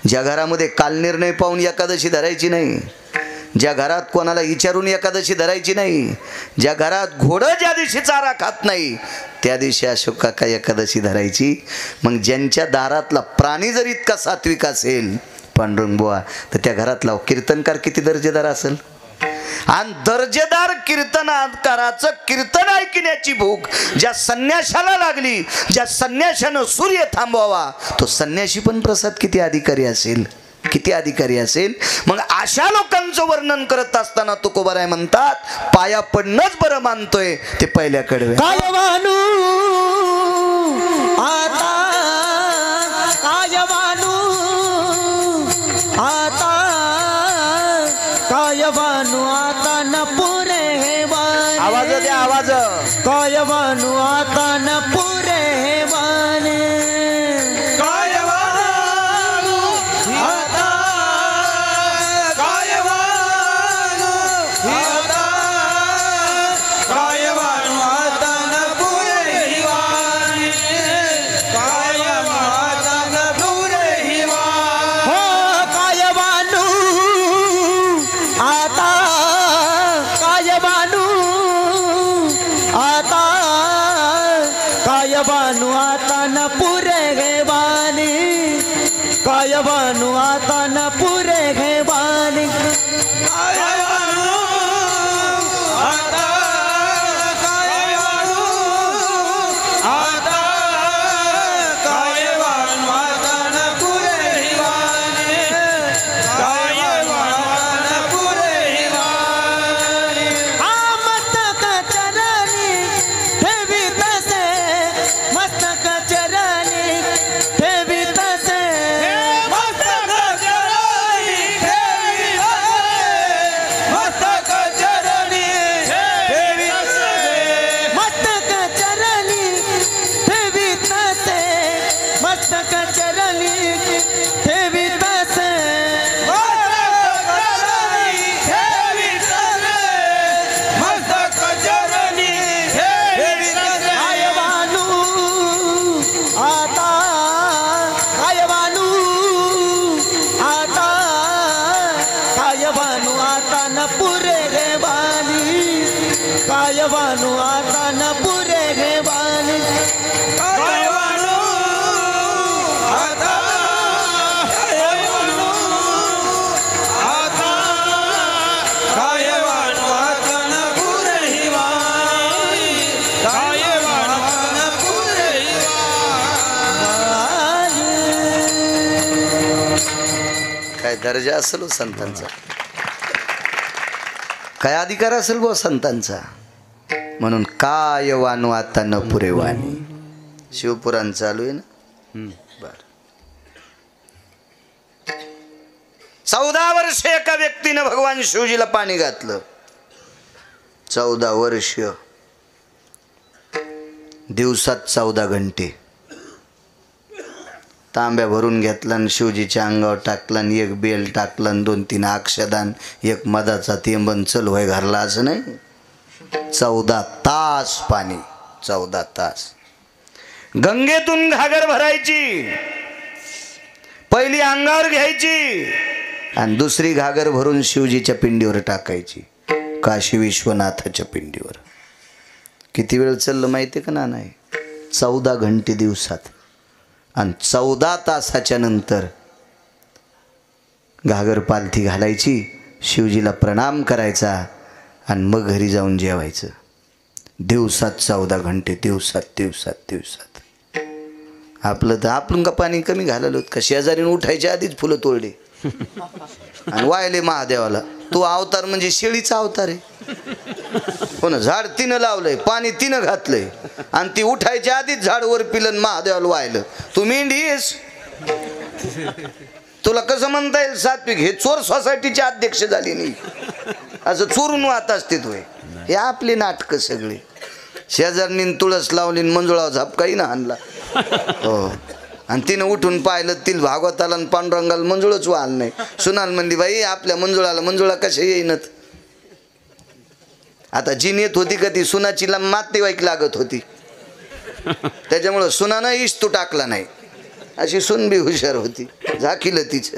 ज्या घरामध्ये कालनिर्णय पाहून एकादशी धरायची नाही, ज्या घरात कोणाला विचारून एकादशी धरायची नाही, ज्या घरात घोडं ज्या दिवशी चारा खात नाही त्या दिवशी अशोक काका एकादशी धरायची. मग ज्यांच्या दारातला प्राणी जर इतका सात्विक असेल पांडुरंगबुवा, तर त्या घरातला कीर्तनकार किती दर्जेदार असेल. आणि दर्जेदार कीर्तनकाराचं कीर्तन ऐकण्याची भूक ज्या संन्याशाला लागली, ज्या संन्याशानं सूर्य थांबवावा, तो संन्याशी पण प्रसाद किती अधिकारी असेल, किती अधिकारी असेल. मग अशा लोकांचं वर्णन करत असताना तुकोबाराय म्हणतात, पाया पडणंच बरं मानतोय ते पहिल्या कडवे. कायवानू आता, कायवानू आता, कायवानू आता न पुरे हे वाणी. आवाज द्या, आवाज. कायवानू आता न पुरे हे वाणी. कायवानू आता न पुरे हे वाणी. कायवानू आता न पुरे हे वाणी. कायवानू आता, कायवानू आता, कायवानू आता न पुरे हे वाणी. कायवानू आता न पुरे हे वाणी. मस्तक चरणी ठेवी तसे, मस्तक चरणी ठेवी तसे, मस्तक चरणी ठेवी तसे, मस्तक चरणी ठेवी तसे, मस्तक चरणी ठेवी तसे, मस्तक चरणी ठेवी तसे, मस्तक चरणी ठेवी तसे. कायवानू आता, कायवानू आता, कायवानू आता न पुरे हे वाणी. कायवानू आता न पुरे हे वाणी. कायवानू आता, कायवानू आता, कायवानू आता न पुरे हे वाणी. कायवानू काय दर्जा असेल हो संतांचा, काय अधिकार असेल बो संतांचा. म्हणून काय वानू आता न पुरे वाणी. शिवपुराण चालू आहे ना. बर 14 वर्ष एका व्यक्तीनं भगवान शिवजीला पाणी घातलं. 14 वर्ष, दिवसात 14 घंटे. तांब्या भरून घेतला आणि शिवजीच्या अंगावर टाकला आणि एक बेल टाकला आणि 2-3 अक्षदान, एक मधाचा तेंबन चल होय घरला. असं नाही, 14 तास पाणी. 14 तास. गंगेतून घागर भरायची, पहिली अंगावर घ्यायची आणि दुसरी घागर भरून शिवजीच्या पिंडीवर टाकायची, काशी विश्वनाथाच्या पिंडीवर. किती वेळ चाललं माहिती का ना? नाही, 14 घंटे दिवसात. आणि 14 तासाच्या नंतर घागर पालथी घालायची, शिवजीला प्रणाम करायचा आणि मग घरी जाऊन जेवायचं. दिवसात 14 घंटे, दिवसात. आपलं तर आपण का पाणी कमी घालवलं का? शेजारीने उठायच्या आधीच फुलं तोडली आणि वायले महादेवाला. तू अवतार म्हणजे शेळीचा अवतार आहे. हो ना, झाड तिनं लावलंय, पाणी तिनं घातलंय आणि ती उठायच्या आधीच झाड वर पिलं महादेवाला वाहिलं. तू मेंढी आहेस. तुला कसं म्हणता येईल सात्विक? हे चोर सोसायटीचे अध्यक्ष झाली नाही, असं चोरून वाहत असते तू. हे आपले नाटकं सगळे. शेजारनी तुळस लावली, मंजुळा झापकाही ना आणला. हो, आणि तिनं उठून पाहिलं, तिला भागवताला आणि पांडुरंगाला मंजुळच वाहल नाही. सुनाल म्हणली, बाई आपल्या मंजुळाला मंजुळा कशा येईनत. आता जी नेत होती का ती सुनाची नातेवाईक लागत होती, त्याच्यामुळं सुनानं इस्तू टाकला नाही. अशी सुन बी हुशार होती, झाकीलं तिचं.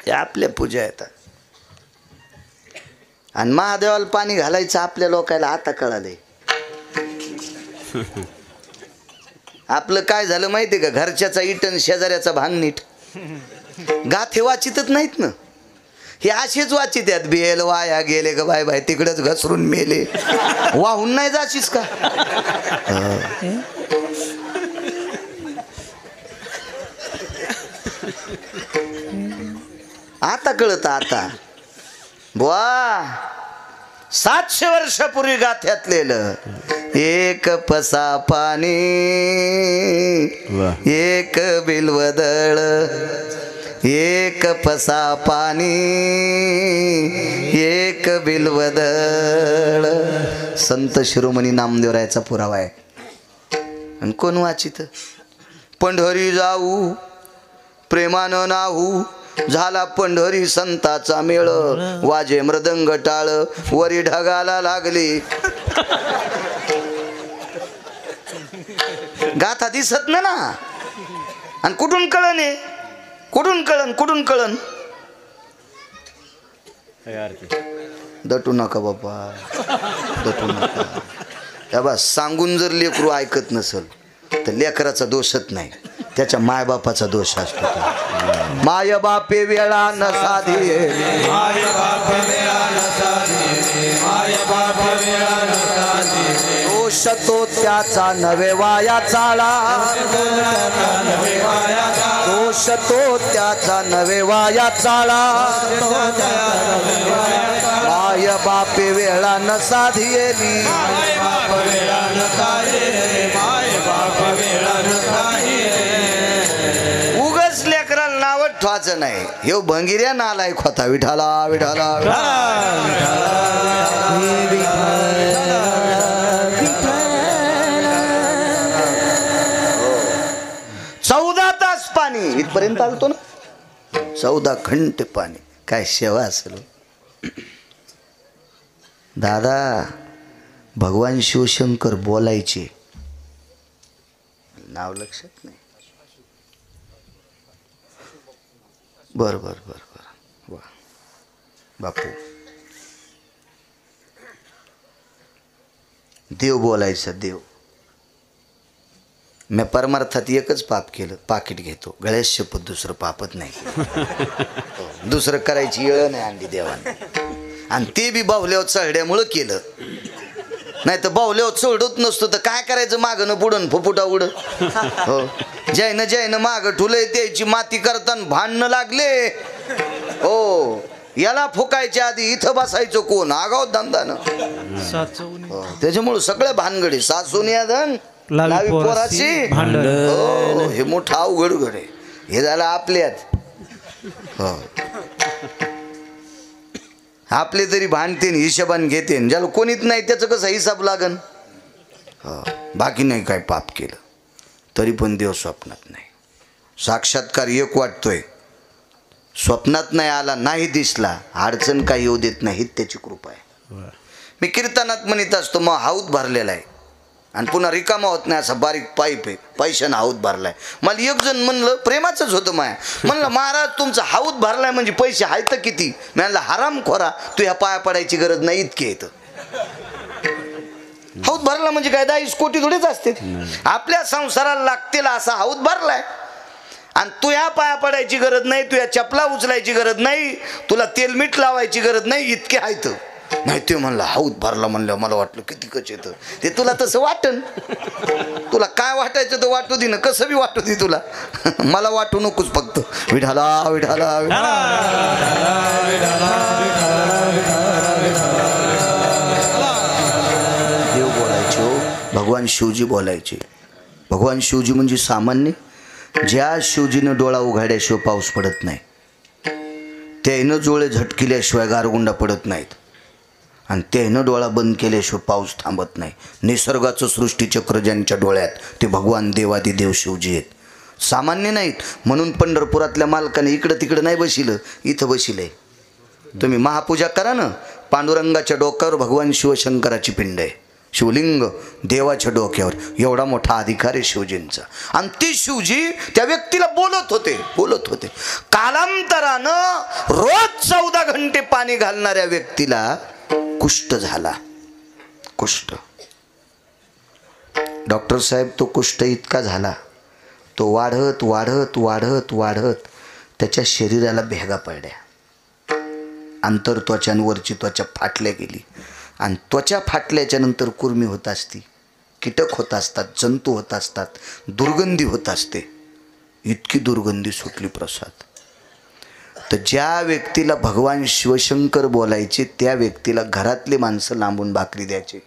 हे आपल्या पूजा येतात. आणि महादेवाला पाणी घालायचं आपल्या लोकायला आता कळालंय. आपलं काय झालं माहिती का? घरच्याचा इटन शेजाऱ्याचा भांग नीट. गाथे वाचितच नाहीत ना. हे असेच वाचित आहेत, बेल वाया गेले ग बाय बाय, तिकडेच घसरून मेले. वाहून नाही जाशीस का? आता कळत. आता बुवा 700 वर्षापूर्वी गाथ्यातलेलं. एक पसा पाणी, एक बिलवदळ, एक पसा पाणी, एक बिलवदळ. संत शिरोमणी नामदेवरायाचा पुरावा आहे. आणि कोण वाचित? पंढरी जाऊ प्रेमानं नाहू, झाला पंढरी संताचा मेळ, वाजे मृदंग टाळ, वरी ढगाला लागली. गाथा दिसत ना. आणि कुठून कळण आहे? कुठून कळण? दटू नका बाबा, दटू नका. या बा, सांगून जर लेकरू ऐकत नसल तर लेकराचा दोषच नाही, त्याच्या मायबापाचा दोष असतो. माय बापे वेळा न साधी, दोष तो त्याचा नवे वाया चाळा, दोष तो त्याचा नवे वाया चाळा. माय बापे वेळा न साधियेली, उगच लेकराला नाव ठेवायचं नाही. हे भंगिऱ्या नालायक होता. विठाला विठाला 14 तास पाणी इथपर्यंत आलतो ना. 14 घंटे पाणी. काय सेवा असेल दादा. भगवान शिवशंकर बोलायचे, नाव लक्षात नाही. बर वा बापू. देव बोलायचा. देव. मी परमार्थात एकच पाप केलं, पाकिट घेतो. गळ्यात शपथ दुसरं पापच नाही. दुसरं करायची येळ नाही आणली देवाने. आणि ते बी बाहुल्यावर चढड्यामुळं केलं. नाही तर बाहुल्यावर चढत नसतो तर काय करायचं? मागणं पुढं फुफुटा उड. हो जैन माग ठुले त्याची माती करताना भांडणं लागले. हो, याला फुकायच्या आधी इथं बसायचं कोण? आगाव धंदानं. त्याच्यामुळे सगळ्या भानगडी सासून यादन लावी पोराची भांडण. हो, हे मोठं अवघड घडे. हे झालं आपल्यात. हो, आपले तरी भांडतेन हिशोबान घेतेन, ज्याला कोणीच नाही त्याचं कसं हिसाब लागन. हो, बाकी नाही काय पाप केलं तरी पण देव स्वप्नात नाही. साक्षात्कार एक वाटतोय, स्वप्नात नाही आला, नाही दिसला, अडचण काही येऊ देत नाही, त्याची कृपा आहे. मी कीर्तनात म्हणत असतो मग हाऊत भरलेला आहे आणि पुन्हा रिकामा होत नाही, असा बारीक पाईप आहे, पैशानं हाऊत भरलाय. मला एक जण म्हणलं, प्रेमाचंच होतं माया, म्हणलं महाराज तुमचा हाऊत भरलाय म्हणजे पैसे आहेत किती? मी म्हणलं हराम खोरा, तू ह्या पाया पडायची गरज नाही, इतके येतं. हाऊत भरला म्हणजे काय 10 कोटी थोडेच असते. आपल्या संसाराला लागतील असा हाऊत भरलाय आणि तू ह्या पाया पडायची गरज नाही, तू या चपला उचलायची गरज नाही, तुला तेल मीठ लावायची गरज नाही, इतके आहेत. नाही ते म्हणलं हाऊत भरला म्हणलं मला वाटलं किती कच येतं. ते तुला तसं वाटन, तुला काय वाटायचं तर वाटू दे ना, कसं बी वाटू दे तुला. मला वाटू नकोस फक्त. विठाला विठाला देव बोलायचे हो, भगवान शिवजी बोलायचे. भगवान शिवजी म्हणजे सामान्य, ज्या शिवजीनं डोळा उघाड्याशिवाय पाऊस पडत नाही, त्यानं डोळे झटकिल्याशिवाय गारगुंडा पडत नाहीत, आणि त्यानं डोळा बंद केल्याशिवाय पाऊस थांबत नाही. निसर्गाचं सृष्टीचक्र ज्यांच्या डोळ्यात ते भगवान देवादिदेव शिवजी आहेत, सामान्य नाहीत. म्हणून पंढरपुरातल्या मालकाने इकडं तिकडं नाही बसिलं, इथं बसिलंय. तुम्ही महापूजा करा ना, पांडुरंगाच्या डोक्यावर भगवान शिवशंकराची पिंड आहे, शिवलिंग देवाच्या डोक्यावर. एवढा मोठा अधिकार आहे शिवजींचा. आणि ते शिवजी त्या व्यक्तीला बोलत होते. कालांतरानं रोज 14 घंटे पाणी घालणाऱ्या व्यक्तीला कुष्ठ झाला. कुष्ठ. डॉक्टर साहेब तो कुष्ठ इतका झाला, तो वाढत वाढत वाढत वाढत त्याच्या शरीराला भेगा पडल्या. आंतर त्वचांवरची त्वचा फाटल्या गेली आणि त्वचा फाटल्याच्या नंतर कुर्मी होत असती, कीटक होत असतात, जंतू होत असतात, दुर्गंधी होत असते. इतकी दुर्गंधी सुटली प्रसाद. तर ज्या व्यक्तीला भगवान शिवशंकर बोलायचे त्या व्यक्तीला घरातले माणसं लांबून भाकरी द्यायचे.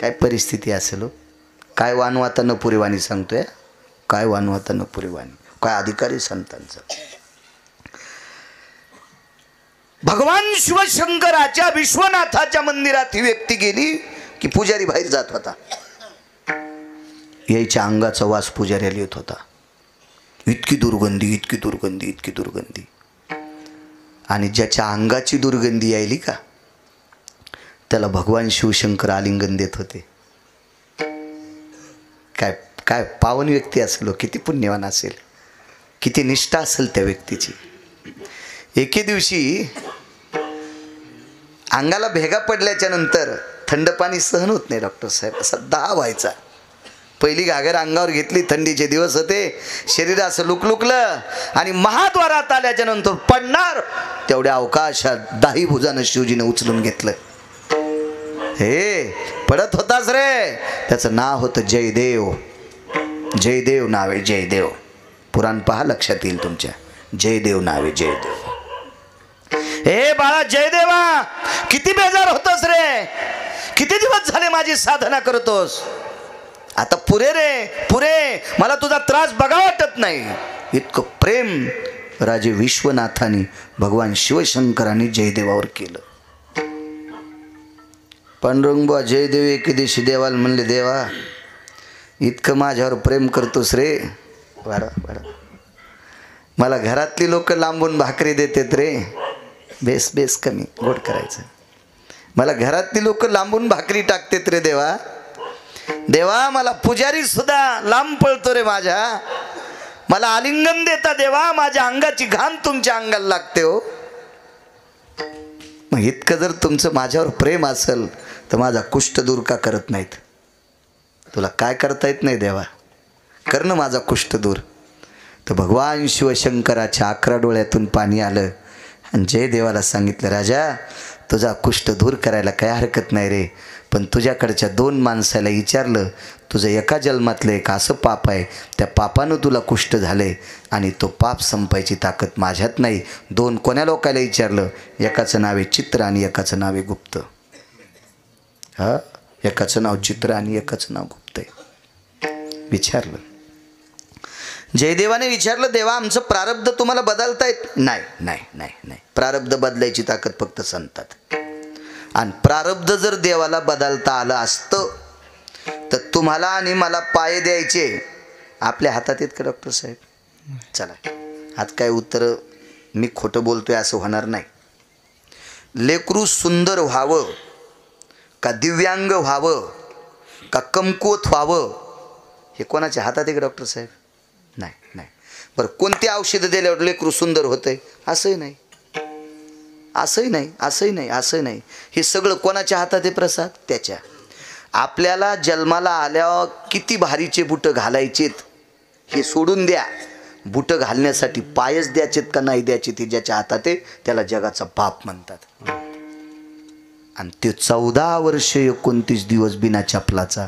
काय परिस्थिती असेल हो? काय वानवाता न पुरेवाणी सांगतोय, काय वानवाता न पुरेवाणी, काय अधिकारी संतांचा. भगवान शिवशंकराच्या विश्वनाथाच्या मंदिरात ही व्यक्ती गेली की पुजारी बाहेर जात होता. यायच्या अंगाचा वास पुजाऱ्याला येत होता. इतकी दुर्गंधी, इतकी दुर्गंधी, इतकी दुर्गंधी. आणि ज्याच्या अंगाची दुर्गंधी यायली का त्याला भगवान शिवशंकर आलिंगन देत होते. काय काय पावन व्यक्ती असेल, किती पुण्यवान असेल, किती निष्ठा असेल त्या व्यक्तीची. एके दिवशी अंगाला भेगा पडल्याच्या नंतर थंड पाणी सहन होत नाही डॉक्टर साहेब, असा दाह व्हायचा. पहिली घागर अंगावर घेतली, थंडीचे दिवस होते, शरीर असं लुकलुकलं आणि महाद्वारात आल्याच्या नंतर पडणार तेवढ्या अवकाशात दाही भुजानं शिवजीने उचलून घेतलं. हे पडत होताच रे, त्याचं नाव होतं जयदेव. जयदेव नाव आहे, जयदेव. पुराण पहा, लक्षात येईल तुमच्या. जयदेव नाव आहे, जयदेव. हे बाळा जयदेवा, किती बेजार होतोस रे, किती दिवस झाले माझी साधना करतोस, आता पुरे रे पुरे, मला तुझा त्रास बघा वाटत नाही. इतकं प्रेम राजे विश्वनाथाने भगवान शिवशंकरांनी जयदेवावर केलं. पांडुरंगबुवा जयदेव एके दिवशी देवाला म्हणले, देवा इतकं माझ्यावर प्रेम करतोस रे, वाढा वाढा, मला घरातली लोक लांबून भाकरी देतात रे, बेस बेस कमी गोड करायचं, मला घरातली लोक लांबून भाकरी टाकतात रे देवा. देवा मला पुजारी सुद्धा लांब पळतो रे माझ्या, मला आलिंगन देता देवा, माझ्या अंगाची घाण तुमच्या अंगाला लागते हो. मग इतकं जर तुमचं माझ्यावर प्रेम असेल तर माझा कुष्ठ दूर का करत नाहीत? तुला काय करता येत नाही देवा, कर ना माझा कुष्ठ दूर. तर भगवान शिवशंकराच्या 11 डोळ्यातून पाणी आलं आणि जयदेवाला सांगितलं, राजा तुझा कुष्ठ दूर करायला काय हरकत नाही रे, पण तुझ्याकडच्या 2 माणसाला विचारलं तुझं एका जन्मातलं एक असं पाप आहे, त्या पापानं तुला कुष्ठ झालंय आणि तो पाप संपायची ताकद माझ्यात नाही. 2 कोण्या लोकाला विचारलं, एकाचं नाव आहे चित्र आणि एकाचं नाव आहे गुप्त. हा, एकाचं नाव चित्र आणि एकाचं नाव गुप्त आहे. विचारलं, जयदेवाने विचारलं, देवा आमचं प्रारब्ध तुम्हाला बदलता येत नाही? नाही नाही नाही, प्रारब्ध बदलायची ताकद फक्त संतात. आणि प्रारब्ध जर देवाला बदलता आलं असतं तर तुम्हाला आणि मला पाय द्यायचे आपल्या हातात आहेत का डॉक्टर साहेब? चला, आज काय उत्तर मी खोटं बोलतोय असं होणार नाही. लेकरू सुंदर व्हावं का दिव्यांग व्हावं का कमकुवत व्हावं हे कोणाच्या हातात आहे का डॉक्टर साहेब? नाही नाही. बरं, कोणती औषधं दिल्यावर लेकरू सुंदर होतंय? असंही नाही, असंही नाही, असंही नाही, असं नाही. हे सगळं कोणाच्या हातात आहे प्रसाद? त्याच्या. आपल्याला जन्माला आल्यावर किती भारीचे बुटं घालायचेत हे सोडून द्या, बुटं घालण्यासाठी पायच द्यायचेत का नाही द्यायचे ते ज्याच्या हातात आहे त्याला जगाचा बाप म्हणतात. आणि ते 14 वर्ष 29 दिवस बिना चपलाचा.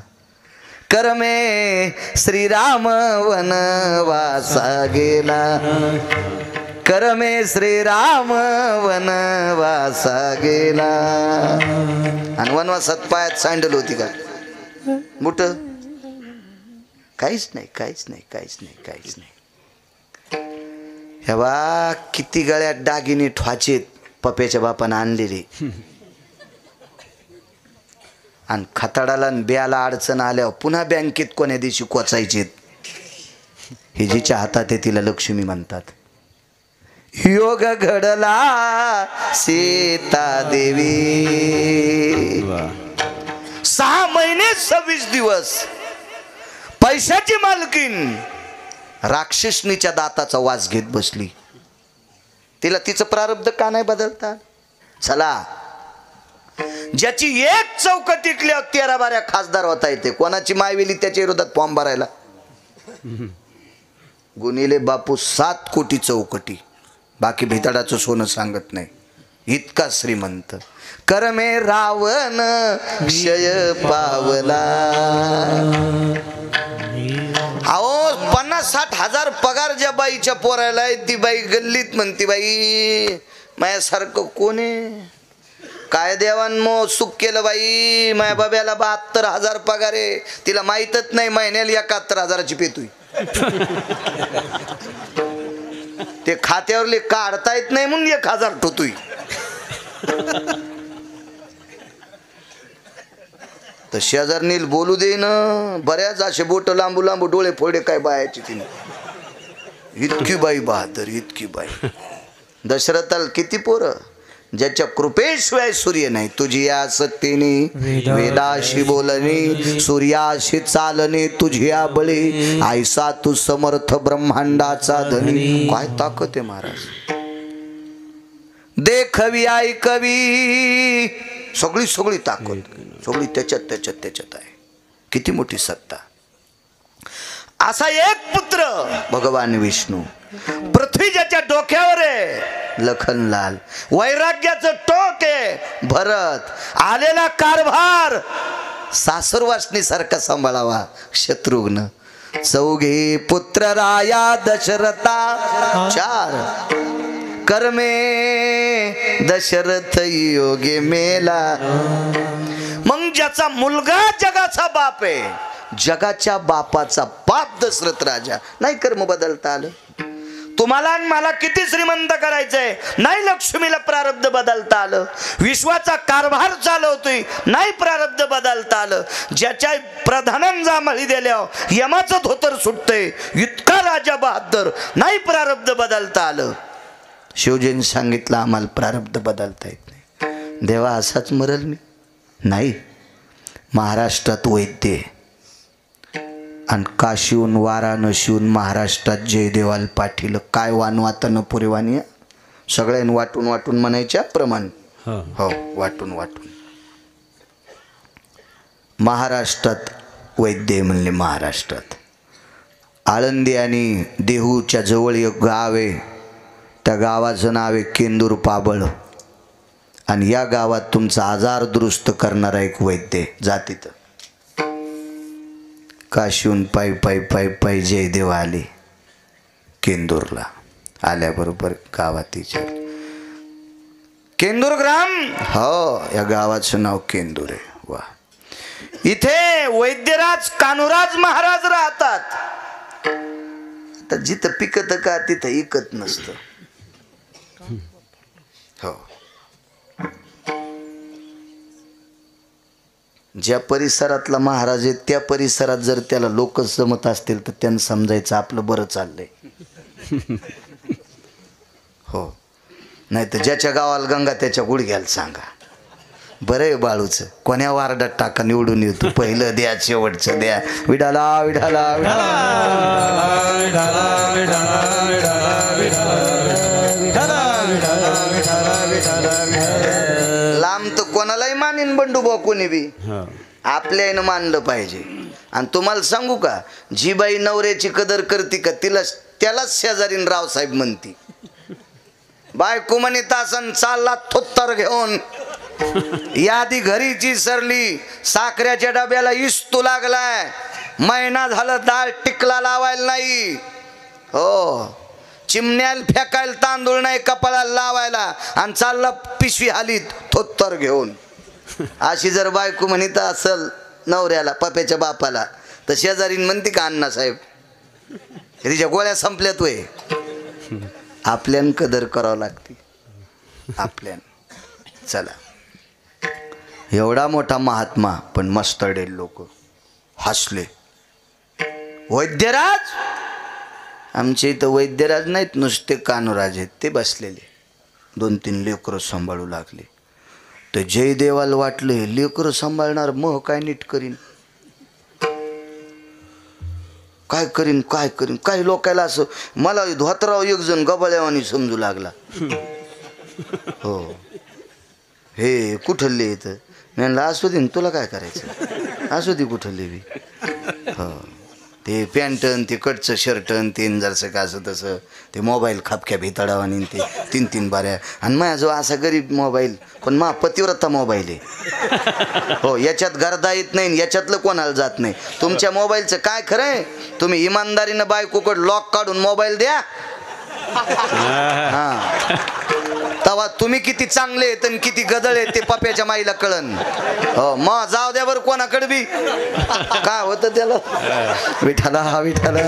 करमे श्रीराम वनवासा गेला, करमे श्रीराम वनवासा गेला. आणि वनवासात पायात सँडल होती का? बुट? काहीच नाही, काहीच नाही, काहीच नाही, काहीच नाही. हे बा, किती गळ्यात दागिने ठवाचेत पप्याच्या बापानं आणलेले. आणि खताडाला ब्याला अडचण आल्यावर पुन्हा बँकेत कोण्या दिवशी कोचायचेत. हे जिच्या हातात आहे तिला लक्ष्मी म्हणतात. योग घडला सीता देवी, 6 महिने 26 दिवस पैशाची मालकीन राक्षसनीच्या दाताचा वास घेत बसली. तिला तिचं प्रारब्ध का नाही बदलता? चला, ज्याची एक चौकटीतल्या 13-12 खासदार होता येते, कोणाची मायवेली त्याच्या विरोधात फॉर्म भरायला. गुणिले बापू 7 कोटी चौकटी, बाकी भितडाचं सोनं सांगत नाही, इतका श्रीमंत. करमे रावण क्षय पावला. अहो, 50-60 हजार पगार ज्या बाईच्या पोरायला ती बाई गल्लीत म्हणती, बाई माझ्यासारखं कोणी काय देवान सुख केलं बाई, माझ्या बाब्याला 72,000 पगार आहे, तिला माहीतच नाही महिन्याला 71,000ची पेतोय. ते खात्यावरले काढता येत नाही म्हणून 1,000 ठोतोय. तर शेजारणील बोलू दे ना, बऱ्याच असे बोट लांबू लांबू डोळे फोडे काय बायाची तिने. इतकी बाई बहादर, इतकी बाई. दशरथाला किती पोरं? ज्याच्या कृपेशिवाय सूर्य नाही. तुझी या सत्तेने वेदाशी बोलणे, सूर्याशी चालणे, तुझी या बळी ऐसा तू समर्थ ब्रह्मांडाचा धनी. काय ताकद आहे महाराज. देखवी ऐकवी, सगळी सगळी ताकद सगळी त्याच्यात आहे. किती मोठी सत्ता. असा एक पुत्र भगवान विष्णू. पृथ्वी ज्याच्या डोक्यावर आहे लखनलाल. वैराग्याचं टोक आहे भरत. आलेला कारभार सासरवासनी सारखा सांभाळावा शत्रुघ्न. 4 पुत्र राया दशरथा 4 कर्मे दशरथ योगे मेला. मग ज्याचा मुलगा जगाचा बाप आहे, जगाच्या बापाचा बाप दशरथ राजा, नाही कर्म बदलता आलं. तुम्हाला आणि मला किती श्रीमंत करायचंय, नाही लक्ष्मीला प्रारब्ध बदलता आलं. विश्वाचा कारभार चालवतोय, नाही प्रारब्ध बदलता आलं. ज्याच्या प्रधानांना जांभळी दिल्यावर यमाचं धोतर सुटतंय, इतका राजा बहादर, नाही प्रारब्ध बदलता आलं. शिवजींनी सांगितलं आम्हाला प्रारब्ध बदलता येत नाही. देवा असाच मरल मी? नाही. महाराष्ट्रात वैद्य आणि काशीहून वाराणसीहून महाराष्ट्रात जयदेवाल पाटील. काय वानवातानं पुरेवानी. सगळ्यांनी वाटून वाटून म्हणायच्या प्रमाण. हो, वाटून वाटून. महाराष्ट्रात वैद्य म्हणले. महाराष्ट्रात आळंदी आणि देहूच्या जवळ एक गाव आहे, त्या गावाचं नाव आहे केंदूर पाबळ. आणि या गावात तुमचा आजार दुरुस्त करणारा एक वैद्य जातीत. काशीहून पायी पायी पायी पायी जयदेव आले केंदूरला. आल्याबरोबर गावात विचार, केंदूर ग्राम? हो, या गावाचं नाव केंदूर आहे. वा. इथे वैद्यराज कान्होराज महाराज राहतात. तर जिथं पिकत का तिथं इकत नसतं. हो. ज्या परिसरातला महाराज आहे त्या परिसरात जर त्याला लोक जमत असतील तर त्यांना समजायचं आपलं बरं चाललंय. हो. नाही तर ज्याच्या गावाला गंगा त्याच्या गुडघ्याला सांगा. बरं आहे बाळूचं, कोण्या वार्डात टाका निवडून येतो, पहिलं द्या शेवटचं द्या. विडाला विडाला लांब तर कोणालाही मानीन बंडूबा कोणी बी, आपल्या आईनं मानलं पाहिजे. आणि तुम्हाला सांगू का, जी बाई नवऱ्याची कदर करते का तिला त्यालाच शेजारीन रावसाहेब म्हणती. बायको म्हणे तासन चालला थोत्तर घेऊन, यादी घरीची सरली, साखरेच्या डब्याला इस्तू लागलाय, महिना झालं डाळ टिकला लावायला नाही. हो. चिमण्याला फेकायला तांदूळ नाही कपाळाला लावायला, आणि चालला पिशवी हालीत थोत्तर घेऊन. अशी जर बायको म्हणत असल नवऱ्याला, पप्याच्या बापाला, तर शेजारीन म्हणते का अण्णासाहेब तिच्या गोळ्या संपल्यात वय. आपल्यान कदर करावं लागते आपल्यान. चला, एवढा मोठा महात्मा पण मस्तडे लोक हसले. वैद्यराज? आमच्या इथं वैद्यराज नाहीत, नुसते कान्होराज आहेत. ते बसलेले 2-3 लेकरं सांभाळू लागले. तर जयदेवाला वाटलं लेकरं सांभाळणार मग काय नीट करीन, काय करीन काय करीन. काही लोकायला असं मला धोतराव एक जण गबळ्यावानी समजू लागला. हो. हे कुठले येतं म्हणलं, असू दे तुला काय करायचं, असू दे कुठले बी. हो. ते पॅन्टन ते कटचं शर्टन ते जरसं का असं तसं, ते मोबाईल खापक्या भितडावानी ते 3-3 बाऱ्या. आणि माझ्याजवळ असा गरीब मोबाईल, पण मा पतिव्रता मोबाईल आहे. हो. याच्यात गर्दा येत नाही, याच्यातलं कोणाला जात नाही. तुमच्या मोबाईलचं काय खरं आहे, तुम्ही इमानदारीनं बायकोकडे लॉक काढून मोबाईल द्या. हां. तेव्हा तुम्ही किती चांगले आहेत आणि किती गदळ आहेत ते पप्याच्या माईला कळन. हो. मग जाऊ द्या बरं कोणाकडे बी. काय होतं त्याला, विठाला विठाला.